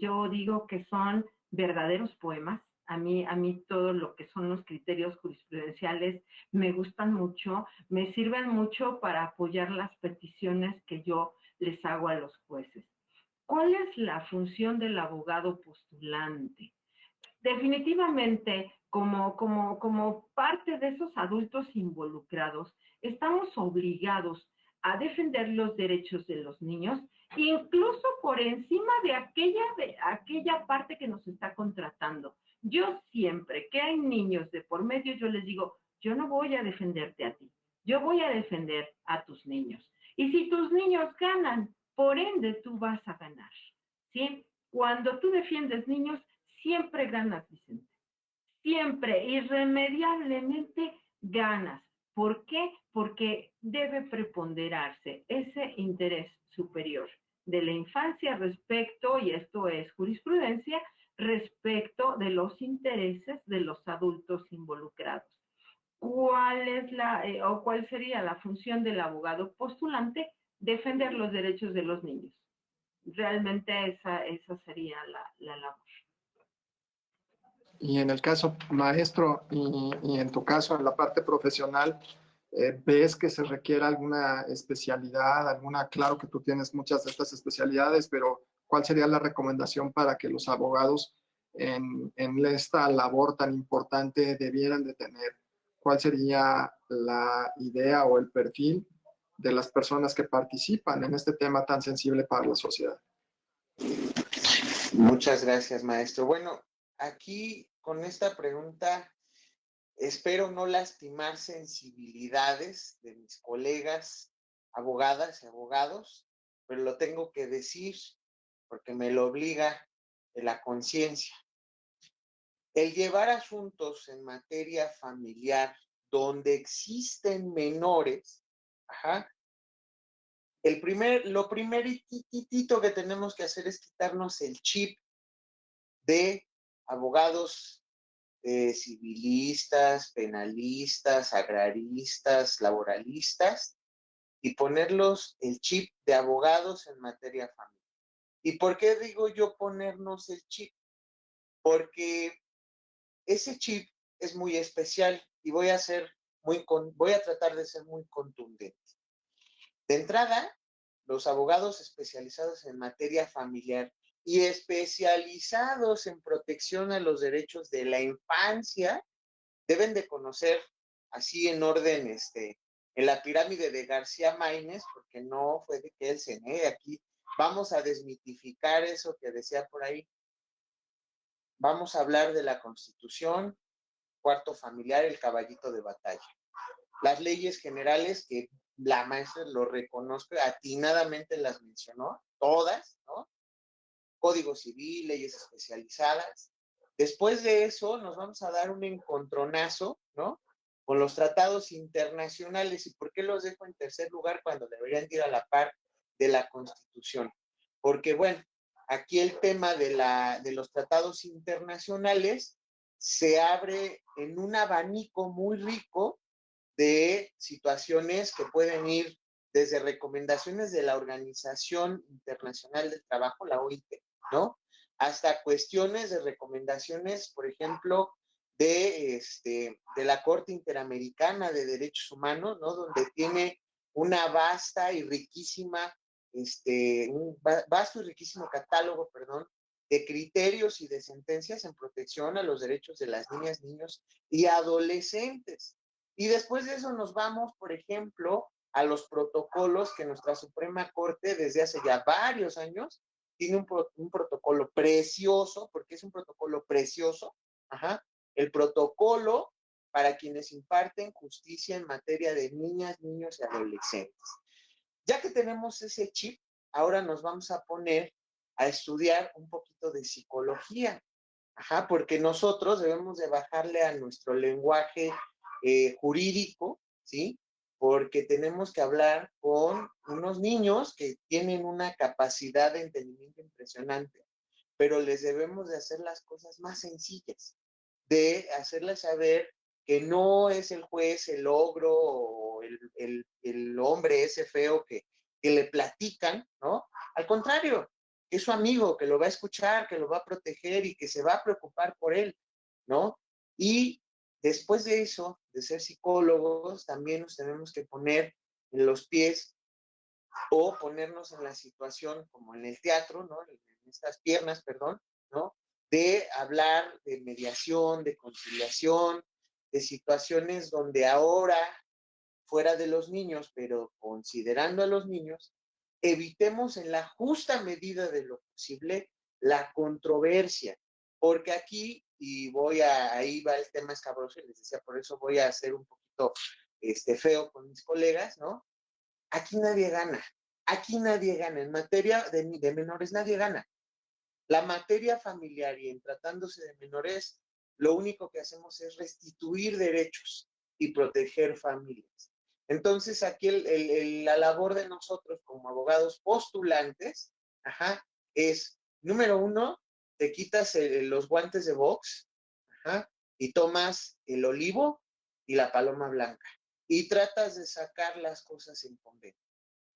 yo digo que son verdaderos poemas. A mí todo lo que son los criterios jurisprudenciales me gustan mucho, me sirven mucho para apoyar las peticiones que yo les hago a los jueces. ¿Cuál es la función del abogado postulante? Definitivamente, como parte de esos adultos involucrados, estamos obligados a defender los derechos de los niños, incluso por encima de aquella parte que nos está contratando. Yo siempre que hay niños de por medio, yo les digo, yo no voy a defenderte a ti, yo voy a defender a tus niños. Y si tus niños ganan, por ende tú vas a ganar, ¿sí? Cuando tú defiendes niños, siempre ganas, Vicente. Siempre, irremediablemente ganas. ¿Por qué? Porque debe preponderarse ese interés superior de la infancia respecto, y esto es jurisprudencia, respecto de los intereses de los adultos involucrados. ¿Cuál sería la función del abogado postulante? Defender los derechos de los niños. Realmente esa sería la labor. Y en el caso maestro y en tu caso en la parte profesional, ¿ves que se requiere alguna especialidad, claro que tú tienes muchas de estas especialidades, pero cuál sería la recomendación para que los abogados en esta labor tan importante debieran de tener? ¿Cuál sería la idea o el perfil de las personas que participan en este tema tan sensible para la sociedad? Muchas gracias, maestro. Bueno, aquí con esta pregunta espero no lastimar sensibilidades de mis colegas abogadas y abogados, pero lo tengo que decir porque me lo obliga la conciencia. El llevar asuntos en materia familiar donde existen menores, lo primeritito que tenemos que hacer es quitarnos el chip de abogados civilistas, penalistas, agraristas, laboralistas, y ponerlos el chip de abogados en materia familiar. ¿Y por qué digo yo ponernos el chip? Porque ese chip es muy especial y voy a tratar de ser muy contundente. De entrada, los abogados especializados en materia familiar y especializados en protección a los derechos de la infancia deben de conocer, así en orden, en la pirámide de García Maínez, porque no fue de que él se niegue. Aquí vamos a desmitificar eso que decía por ahí. Vamos a hablar de la Constitución, cuarto familiar, el caballito de batalla. Las leyes generales, que la maestra lo reconozco, atinadamente las mencionó, todas, ¿no? Código civil, leyes especializadas. Después de eso nos vamos a dar un encontronazo, ¿no? Con los tratados internacionales. ¿Y por qué los dejo en tercer lugar cuando deberían ir a la par de la Constitución? Porque, bueno, aquí el tema de los tratados internacionales se abre en un abanico muy rico de situaciones que pueden ir desde recomendaciones de la Organización Internacional del Trabajo, la OIT, ¿no? Hasta cuestiones de recomendaciones, por ejemplo, de la Corte Interamericana de Derechos Humanos, ¿no? Donde tiene una vasta y riquísima, un vasto y riquísimo catálogo, perdón, de criterios y de sentencias en protección a los derechos de las niñas, niños y adolescentes. Y después de eso nos vamos, por ejemplo, a los protocolos que nuestra Suprema Corte desde hace ya varios años tiene un protocolo precioso, porque es un protocolo precioso, el protocolo para quienes imparten justicia en materia de niñas, niños y adolescentes. Ya que tenemos ese chip, ahora nos vamos a poner a estudiar un poquito de psicología. Ajá, porque nosotros debemos de bajarle a nuestro lenguaje jurídico, ¿sí? Porque tenemos que hablar con unos niños que tienen una capacidad de entendimiento impresionante, pero les debemos de hacer las cosas más sencillas, de hacerles saber que no es el juez, el ogro o el hombre ese feo que le platican, ¿no? Al contrario, que es su amigo, que lo va a escuchar, que lo va a proteger y que se va a preocupar por él, ¿no? Y después de eso, de ser psicólogos, también nos tenemos que poner en los pies o ponernos en la situación, como en el teatro, ¿no? En estas piernas, perdón, ¿no? De hablar de mediación, de conciliación, de situaciones donde ahora, fuera de los niños, pero considerando a los niños, evitemos en la justa medida de lo posible la controversia, porque aquí, ahí va el tema escabroso, y les decía, por eso voy a ser un poquito feo con mis colegas, ¿no? Aquí nadie gana. Aquí nadie gana. En materia de menores nadie gana. La materia familiar y en tratándose de menores, lo único que hacemos es restituir derechos y proteger familias. Entonces, aquí la labor de nosotros como abogados postulantes, ajá, es, número uno, te quitas los guantes de box, ajá, y tomas el olivo y la paloma blanca y tratas de sacar las cosas en convenio,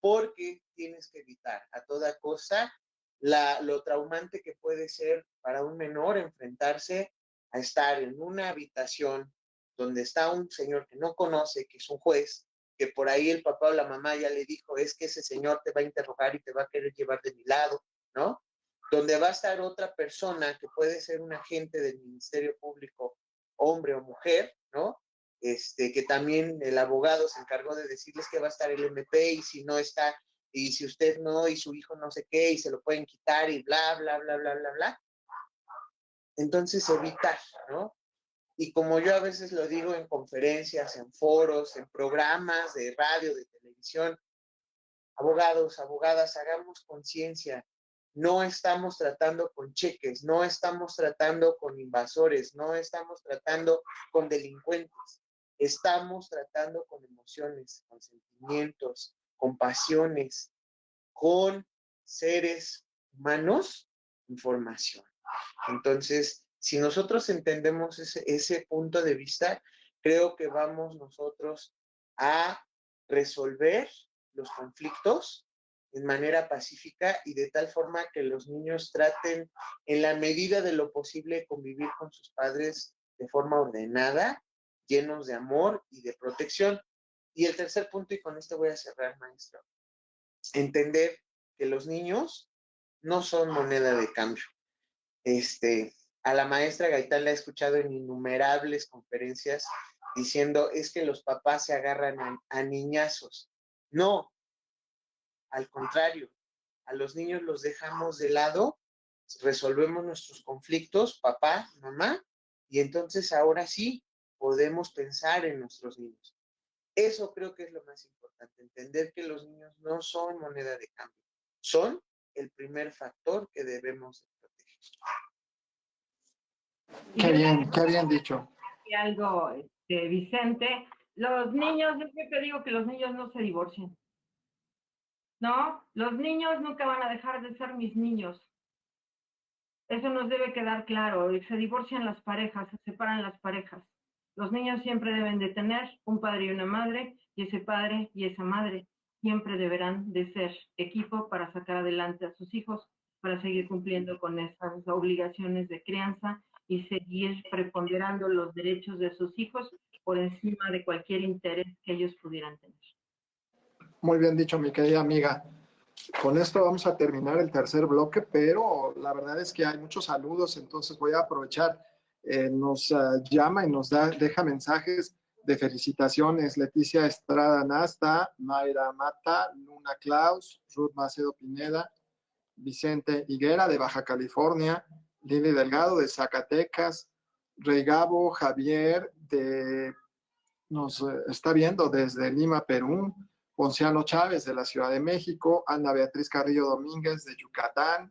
porque tienes que evitar a toda cosa lo traumante que puede ser para un menor enfrentarse a estar en una habitación donde está un señor que no conoce, que es un juez, que por ahí el papá o la mamá ya le dijo, es que ese señor te va a interrogar y te va a querer llevar de mi lado, ¿no? Donde va a estar otra persona que puede ser un agente del Ministerio Público, hombre o mujer, ¿no? Que también el abogado se encargó de decirles que va a estar el MP y si no está, y si usted no, y su hijo no sé qué, y se lo pueden quitar y bla, bla, bla, bla, bla, bla. Entonces evitar, ¿no? Y como yo a veces lo digo en conferencias, en foros, en programas de radio, de televisión, abogados, abogadas, hagamos conciencia. No estamos tratando con cheques, no estamos tratando con invasores, no estamos tratando con delincuentes. Estamos tratando con emociones, con sentimientos, con pasiones, con seres humanos en formación. Entonces, si nosotros entendemos ese punto de vista, creo que vamos nosotros a resolver los conflictos de manera pacífica y de tal forma que los niños traten en la medida de lo posible convivir con sus padres de forma ordenada, llenos de amor y de protección. Y el tercer punto, y con esto voy a cerrar, maestro, entender que los niños no son moneda de cambio. A la maestra Gaitán la he escuchado en innumerables conferencias diciendo, es que los papás se agarran a niñazos. No, al contrario, a los niños los dejamos de lado, resolvemos nuestros conflictos, papá, mamá, y entonces ahora sí podemos pensar en nuestros niños. Eso creo que es lo más importante, entender que los niños no son moneda de cambio, son el primer factor que debemos proteger. Qué bien dicho. Y algo, Vicente, los niños, yo siempre digo que los niños no se divorcian, ¿no? Los niños nunca van a dejar de ser mis niños. Eso nos debe quedar claro. Se divorcian las parejas, se separan las parejas. Los niños siempre deben de tener un padre y una madre, y ese padre y esa madre siempre deberán de ser equipo para sacar adelante a sus hijos, para seguir cumpliendo con esas obligaciones de crianza y seguir preponderando los derechos de sus hijos por encima de cualquier interés que ellos pudieran tener. Muy bien dicho, mi querida amiga. Con esto vamos a terminar el tercer bloque, pero la verdad es que hay muchos saludos, entonces voy a aprovechar. Nos llama y deja mensajes de felicitaciones. Leticia Estrada Nasta, Mayra Mata, Luna Klaus, Ruth Macedo Pineda, Vicente Higuera de Baja California, Lili Delgado de Zacatecas, Reigabo Javier nos está viendo desde Lima, Perú. Ponciano Chávez de la Ciudad de México. Ana Beatriz Carrillo Domínguez de Yucatán.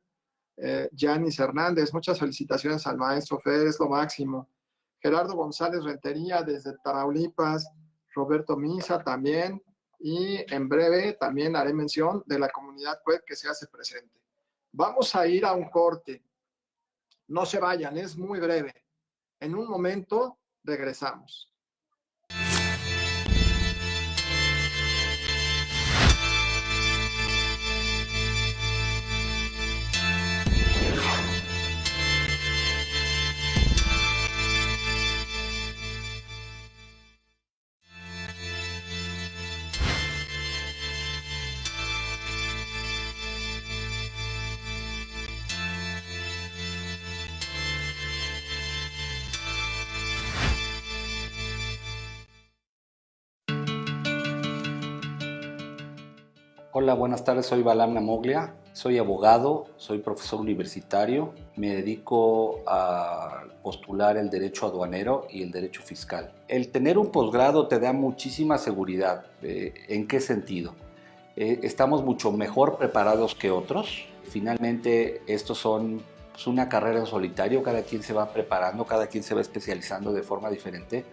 Yanis Hernández, muchas felicitaciones al maestro Fer, es lo máximo. Gerardo González Rentería desde Tamaulipas. Roberto Misa también. Y en breve también haré mención de la comunidad web que se hace presente. Vamos a ir a un corte. No se vayan, es muy breve. En un momento regresamos. Hola, buenas tardes, soy Balam Namoglia, soy abogado, soy profesor universitario, me dedico a postular el derecho aduanero y el derecho fiscal. El tener un posgrado te da muchísima seguridad. ¿En qué sentido? Estamos mucho mejor preparados que otros. Finalmente, estos son una carrera en solitario, cada quien se va preparando, cada quien se va especializando de forma diferente.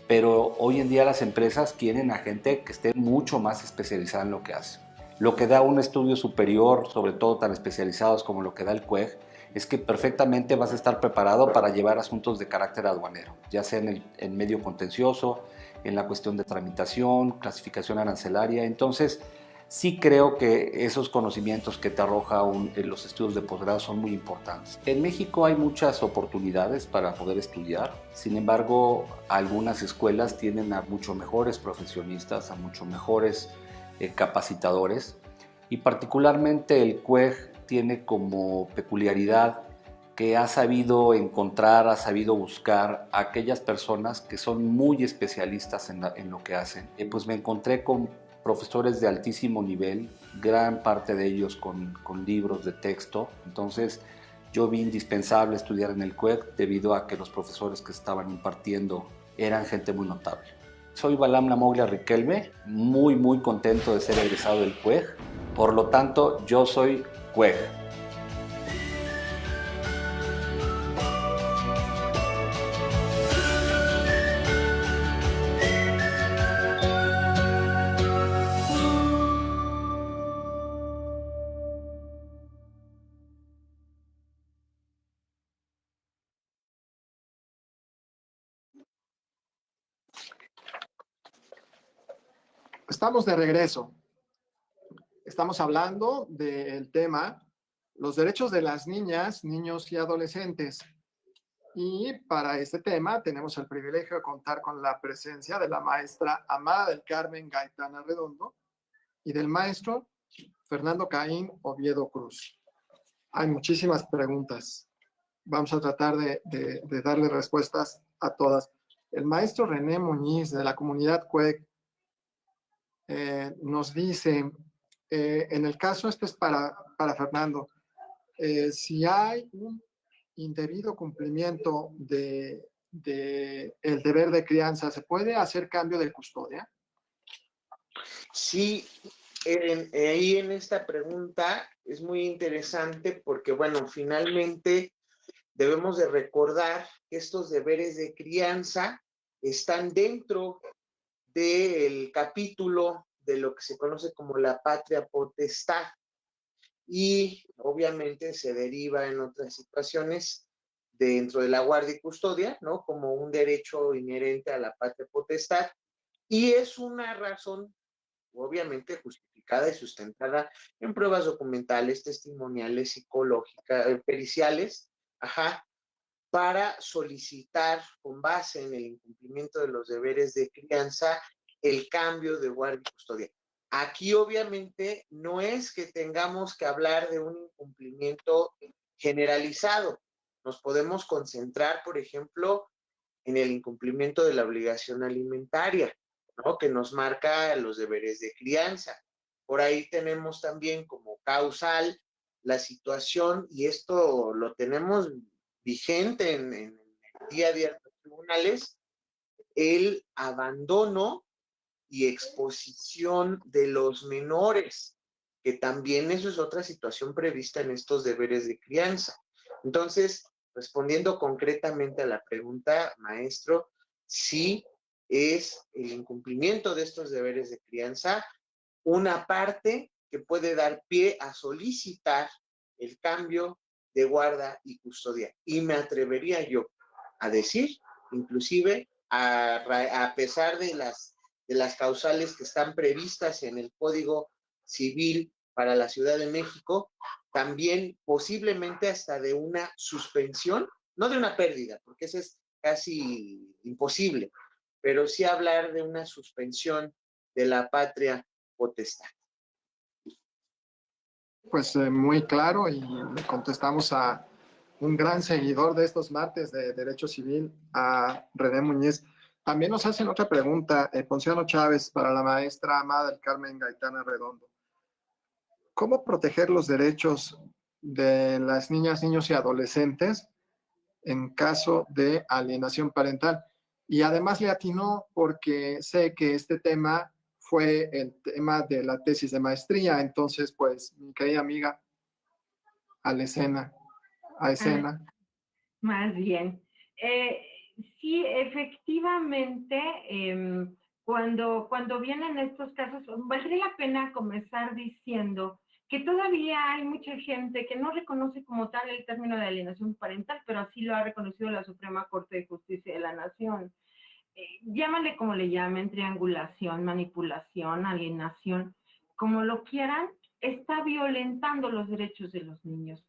Pero hoy en día las empresas quieren a gente que esté mucho más especializada en lo que hace. Lo que da un estudio superior, sobre todo tan especializados como lo que da el CUEG, es que perfectamente vas a estar preparado para llevar asuntos de carácter aduanero, ya sea en medio contencioso, en la cuestión de tramitación, clasificación arancelaria. Entonces, sí creo que esos conocimientos que te arroja los estudios de posgrado son muy importantes. En México hay muchas oportunidades para poder estudiar, sin embargo, algunas escuelas tienen a mucho mejores profesionistas, a mucho mejores capacitadores, y particularmente el CUEG tiene como peculiaridad que ha sabido encontrar, ha sabido buscar a aquellas personas que son muy especialistas en lo que hacen. Pues me encontré con profesores de altísimo nivel, gran parte de ellos con libros de texto. Entonces yo vi indispensable estudiar en el CUEG debido a que los profesores que estaban impartiendo eran gente muy notable. Soy Balam Namoglia Riquelme, muy contento de ser egresado del CUEG, por lo tanto yo soy CUEG. Estamos de regreso. Estamos hablando del tema los derechos de las niñas, niños y adolescentes. Y para este tema tenemos el privilegio de contar con la presencia de la maestra Amada del Carmen Gaitán Arredondo y del maestro Fernando Caín Oviedo Cruz. Hay muchísimas preguntas. Vamos a tratar de darle respuestas a todas. El maestro René Muñiz de la comunidad CUEG nos dice, en el caso, este es para Fernando, si hay un indebido cumplimiento de el deber de crianza, ¿se puede hacer cambio de custodia? Sí, ahí en esta pregunta es muy interesante porque, bueno, finalmente debemos de recordar que estos deberes de crianza están dentro del capítulo de lo que se conoce como la patria potestad y obviamente se deriva en otras situaciones dentro de la guardia y custodia, ¿no? Como un derecho inherente a la patria potestad y es una razón obviamente justificada y sustentada en pruebas documentales, testimoniales, psicológicas, periciales, para solicitar con base en el incumplimiento de los deberes de crianza el cambio de guardia y custodia. Aquí obviamente no es que tengamos que hablar de un incumplimiento generalizado. Nos podemos concentrar, por ejemplo, en el incumplimiento de la obligación alimentaria, ¿no? Que nos marca los deberes de crianza. Por ahí tenemos también como causal la situación, y esto lo tenemos vigente en el día a día de tribunales el abandono y exposición de los menores, que también eso es otra situación prevista en estos deberes de crianza. Entonces, respondiendo concretamente a la pregunta, maestro, sí es el incumplimiento de estos deberes de crianza una parte que puede dar pie a solicitar el cambio de guarda y custodia. Y me atrevería yo a decir, inclusive, a pesar de las causales que están previstas en el Código Civil para la Ciudad de México, también posiblemente hasta de una suspensión, no de una pérdida, porque eso es casi imposible, pero sí hablar de una suspensión de la patria potestad. Pues muy claro, y le contestamos a un gran seguidor de estos martes de Derecho Civil, a René Muñiz. También nos hacen otra pregunta, Ponciano Chávez, para la maestra Amada del Carmen Gaitán Arredondo. ¿Cómo proteger los derechos de las niñas, niños y adolescentes en caso de alienación parental? Y además le atinó porque sé que este tema fue el tema de la tesis de maestría. Entonces, pues, mi querida amiga, a la escena, a escena. Más bien. Sí, efectivamente, cuando vienen estos casos, valdría la pena comenzar diciendo que todavía hay mucha gente que no reconoce como tal el término de alienación parental, pero así lo ha reconocido la Suprema Corte de Justicia de la Nación. Llámale como le llamen, triangulación, manipulación, alienación, como lo quieran, está violentando los derechos de los niños.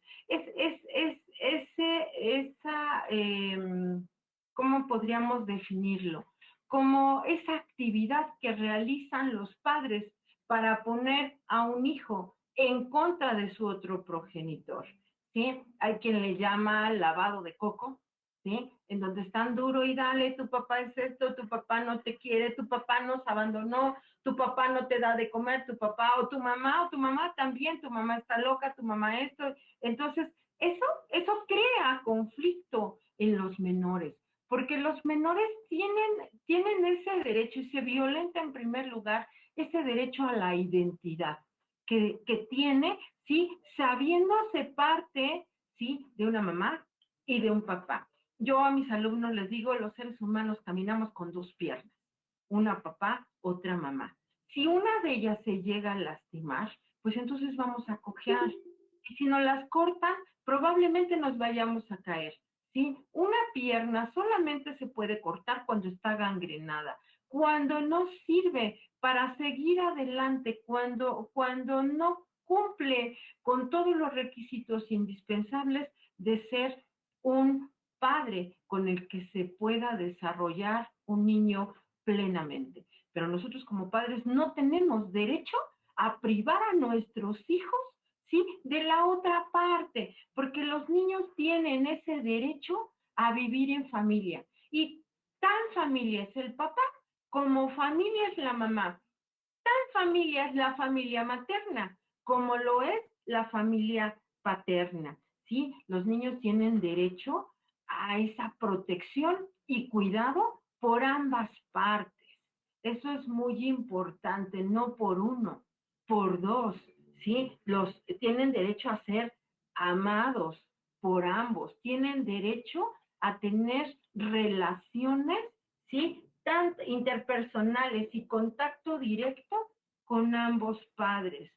¿Cómo podríamos definirlo? Como esa actividad que realizan los padres para poner a un hijo en contra de su otro progenitor, ¿sí? Hay quien le llama lavado de coco, ¿sí? En donde están duro y dale, tu papá es esto, tu papá no te quiere, tu papá nos abandonó, tu papá no te da de comer, tu papá o tu mamá también, tu mamá está loca, tu mamá esto. Entonces, eso crea conflicto en los menores, porque los menores tienen ese derecho y se violenta en primer lugar ese derecho a la identidad que tiene, ¿sí? Sabiéndose parte, ¿sí? De una mamá y de un papá. Yo a mis alumnos les digo, los seres humanos caminamos con dos piernas, una papá, otra mamá. Si una de ellas se llega a lastimar, pues entonces vamos a cojear. Y si nos las cortan, probablemente nos vayamos a caer. ¿Sí? Una pierna solamente se puede cortar cuando está gangrenada, cuando no sirve para seguir adelante, cuando no cumple con todos los requisitos indispensables de ser un padre con el que se pueda desarrollar un niño plenamente. Pero nosotros como padres no tenemos derecho a privar a nuestros hijos, ¿sí? De la otra parte, porque los niños tienen ese derecho a vivir en familia. Y tan familia es el papá como familia es la mamá. Tan familia es la familia materna como lo es la familia paterna, ¿sí? Los niños tienen derecho a esa protección y cuidado por ambas partes. Eso es muy importante, no por uno, por dos, ¿sí? Tienen derecho a ser amados por ambos, tienen derecho a tener relaciones, ¿sí? Tan interpersonales y contacto directo con ambos padres.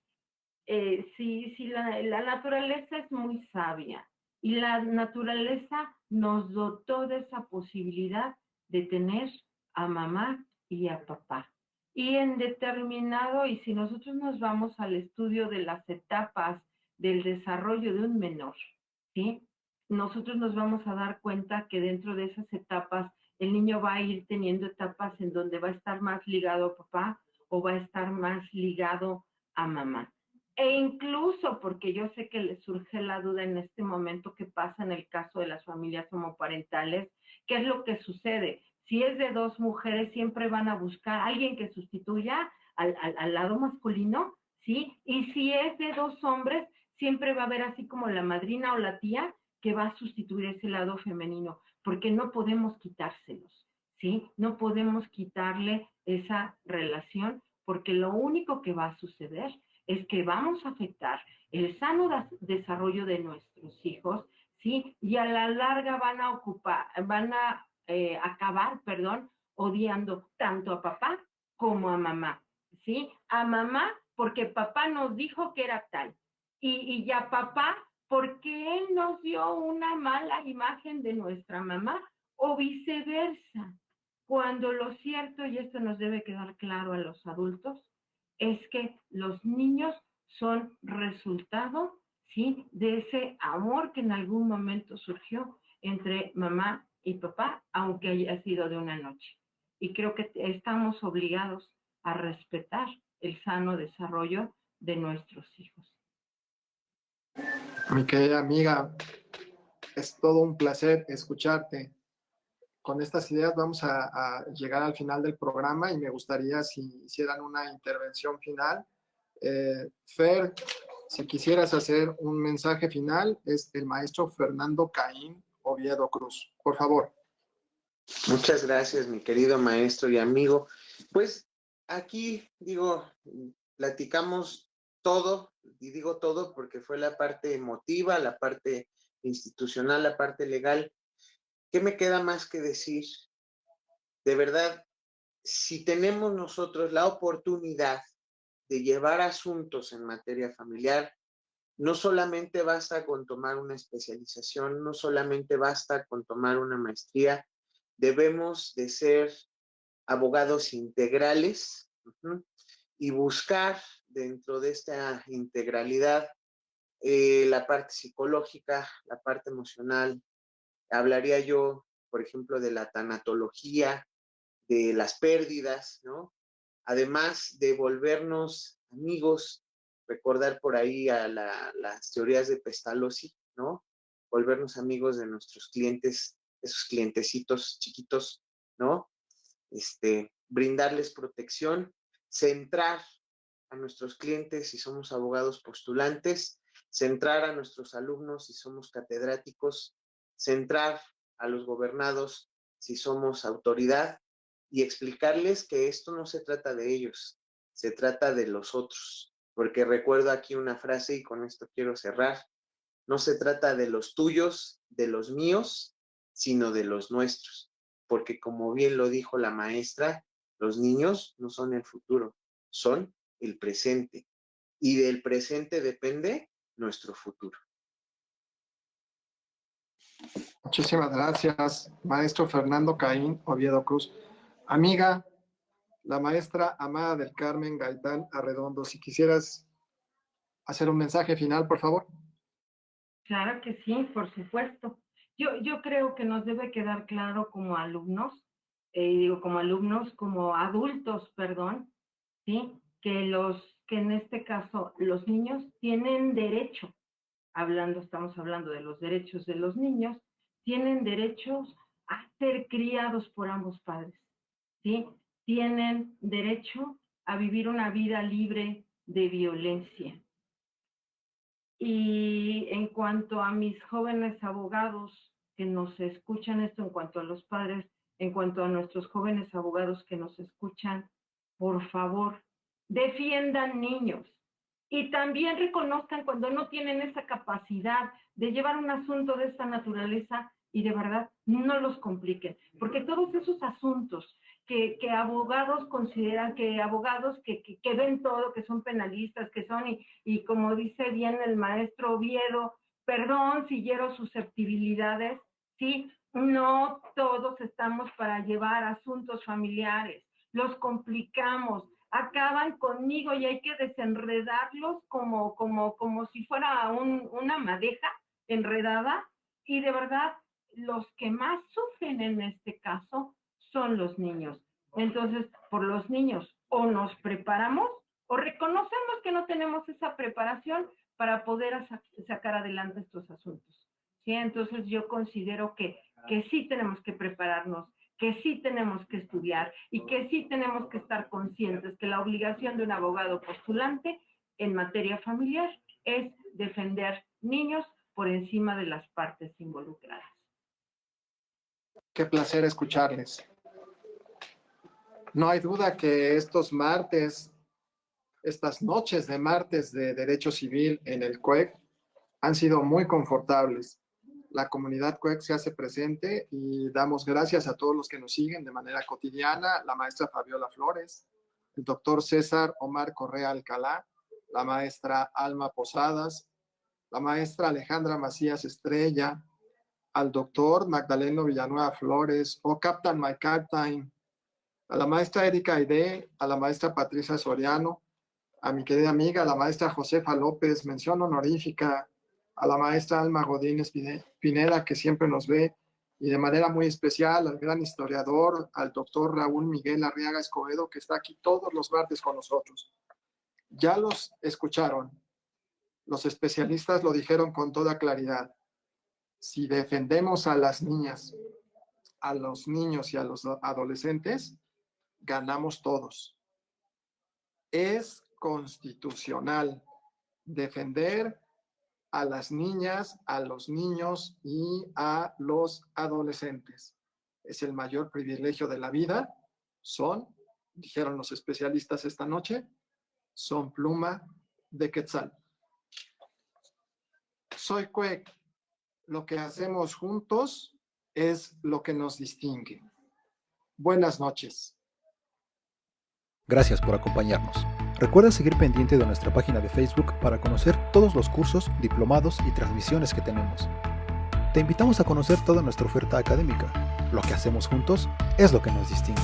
La naturaleza es muy sabia y la naturaleza nos dotó de esa posibilidad de tener a mamá y a papá. Y en determinado, y si nosotros nos vamos al estudio de las etapas del desarrollo de un menor, ¿sí? Nosotros nos vamos a dar cuenta que dentro de esas etapas el niño va a ir teniendo etapas en donde va a estar más ligado a papá o va a estar más ligado a mamá. E incluso, porque yo sé que les surge la duda en este momento, qué pasa en el caso de las familias homoparentales, qué es lo que sucede. Si es de dos mujeres, siempre van a buscar a alguien que sustituya al lado masculino, ¿sí? Y si es de dos hombres, siempre va a haber así como la madrina o la tía que va a sustituir ese lado femenino. porque no podemos quitárselos, ¿sí? No podemos quitarle esa relación, porque lo único que va a suceder es que vamos a afectar el sano desarrollo de nuestros hijos, ¿sí? Y a la larga van a acabar, odiando tanto a papá como a mamá, ¿sí? A mamá porque papá nos dijo que era tal, y a papá porque él nos dio una mala imagen de nuestra mamá, o viceversa. Cuando lo cierto, y esto nos debe quedar claro a los adultos, es que los niños son resultado, ¿sí?, de ese amor que en algún momento surgió entre mamá y papá, aunque haya sido de una noche. Y creo que estamos obligados a respetar el sano desarrollo de nuestros hijos. Mi querida amiga, es todo un placer escucharte. Con estas ideas vamos a llegar al final del programa y me gustaría si hicieran una intervención final. Fer, si quisieras hacer un mensaje final, es el maestro Fernando Caín Oviedo Cruz. Por favor. Muchas gracias, mi querido maestro y amigo. Pues aquí, platicamos todo, y digo todo porque fue la parte emotiva, la parte institucional, la parte legal. ¿Qué me queda más que decir? De verdad, si tenemos nosotros la oportunidad de llevar asuntos en materia familiar, no solamente basta con tomar una especialización, no solamente basta con tomar una maestría, debemos de ser abogados integrales y buscar dentro de esta integralidad la parte psicológica, la parte emocional. Hablaría yo, por ejemplo, de la tanatología, de las pérdidas, ¿no? Además de volvernos amigos, recordar por ahí a las teorías de Pestalozzi, ¿no? Volvernos amigos de nuestros clientes, esos clientecitos chiquitos, ¿no? Brindarles protección, centrar a nuestros clientes si somos abogados postulantes, centrar a nuestros alumnos si somos catedráticos, centrar a los gobernados si somos autoridad y explicarles que esto no se trata de ellos, se trata de los otros. Porque recuerdo aquí una frase y con esto quiero cerrar, no se trata de los tuyos, de los míos, sino de los nuestros. Porque como bien lo dijo la maestra, los niños no son el futuro, son el presente. Y del presente depende nuestro futuro. Muchísimas gracias, maestro Fernando Caín Oviedo Cruz. Amiga, la maestra Amada del Carmen Gaitán Arredondo, si quisieras hacer un mensaje final, por favor. Claro que sí, por supuesto. Yo creo que nos debe quedar claro como alumnos, como adultos, perdón, ¿sí? Que en este caso los niños tienen derecho, estamos hablando de los derechos de los niños, tienen derechos a ser criados por ambos padres, ¿sí? Tienen derecho a vivir una vida libre de violencia. Y en cuanto a mis jóvenes abogados que nos escuchan esto, en cuanto a los padres, en cuanto a nuestros jóvenes abogados que nos escuchan, por favor, defiendan niños. Y también reconozcan cuando no tienen esa capacidad de llevar un asunto de esta naturaleza y de verdad no los compliquen. Porque todos esos asuntos que abogados consideran, que abogados que ven todo, que son penalistas, que son, y como dice bien el maestro Oviedo, perdón si hiero susceptibilidades, ¿sí? No todos estamos para llevar asuntos familiares, los complicamos, acaban conmigo y hay que desenredarlos como si fuera una madeja enredada, y de verdad los que más sufren en este caso son los niños. Entonces, por los niños o nos preparamos o reconocemos que no tenemos esa preparación para poder sacar adelante estos asuntos, ¿sí? Entonces yo considero que sí tenemos que prepararnos, que sí tenemos que estudiar y que sí tenemos que estar conscientes que la obligación de un abogado postulante en materia familiar es defender niños por encima de las partes involucradas. Qué placer escucharles. No hay duda que estos martes, estas noches de martes de Derecho Civil en el CUEC han sido muy confortables. La comunidad CUEC se hace presente y damos gracias a todos los que nos siguen de manera cotidiana, la maestra Fabiola Flores, el doctor César Omar Correa Alcalá, la maestra Alma Posadas, la maestra Alejandra Macías Estrella, al doctor Magdaleno Villanueva Flores, o Captain My Captain, a la maestra Erika Aide, a la maestra Patricia Soriano, a mi querida amiga, la maestra Josefa López, mención honorífica, a la maestra Alma Godínez Pineda, que siempre nos ve, y de manera muy especial al gran historiador, al doctor Raúl Miguel Arriaga Escobedo, que está aquí todos los martes con nosotros. Ya los escucharon. Los especialistas lo dijeron con toda claridad. Si defendemos a las niñas, a los niños y a los adolescentes, ganamos todos. Es constitucional defender a las niñas, a los niños y a los adolescentes. Es el mayor privilegio de la vida. Dijeron los especialistas esta noche, son pluma de quetzal. Soy CUEC. Lo que hacemos juntos es lo que nos distingue. Buenas noches. Gracias por acompañarnos. Recuerda seguir pendiente de nuestra página de Facebook para conocer todos los cursos, diplomados y transmisiones que tenemos. Te invitamos a conocer toda nuestra oferta académica. Lo que hacemos juntos es lo que nos distingue.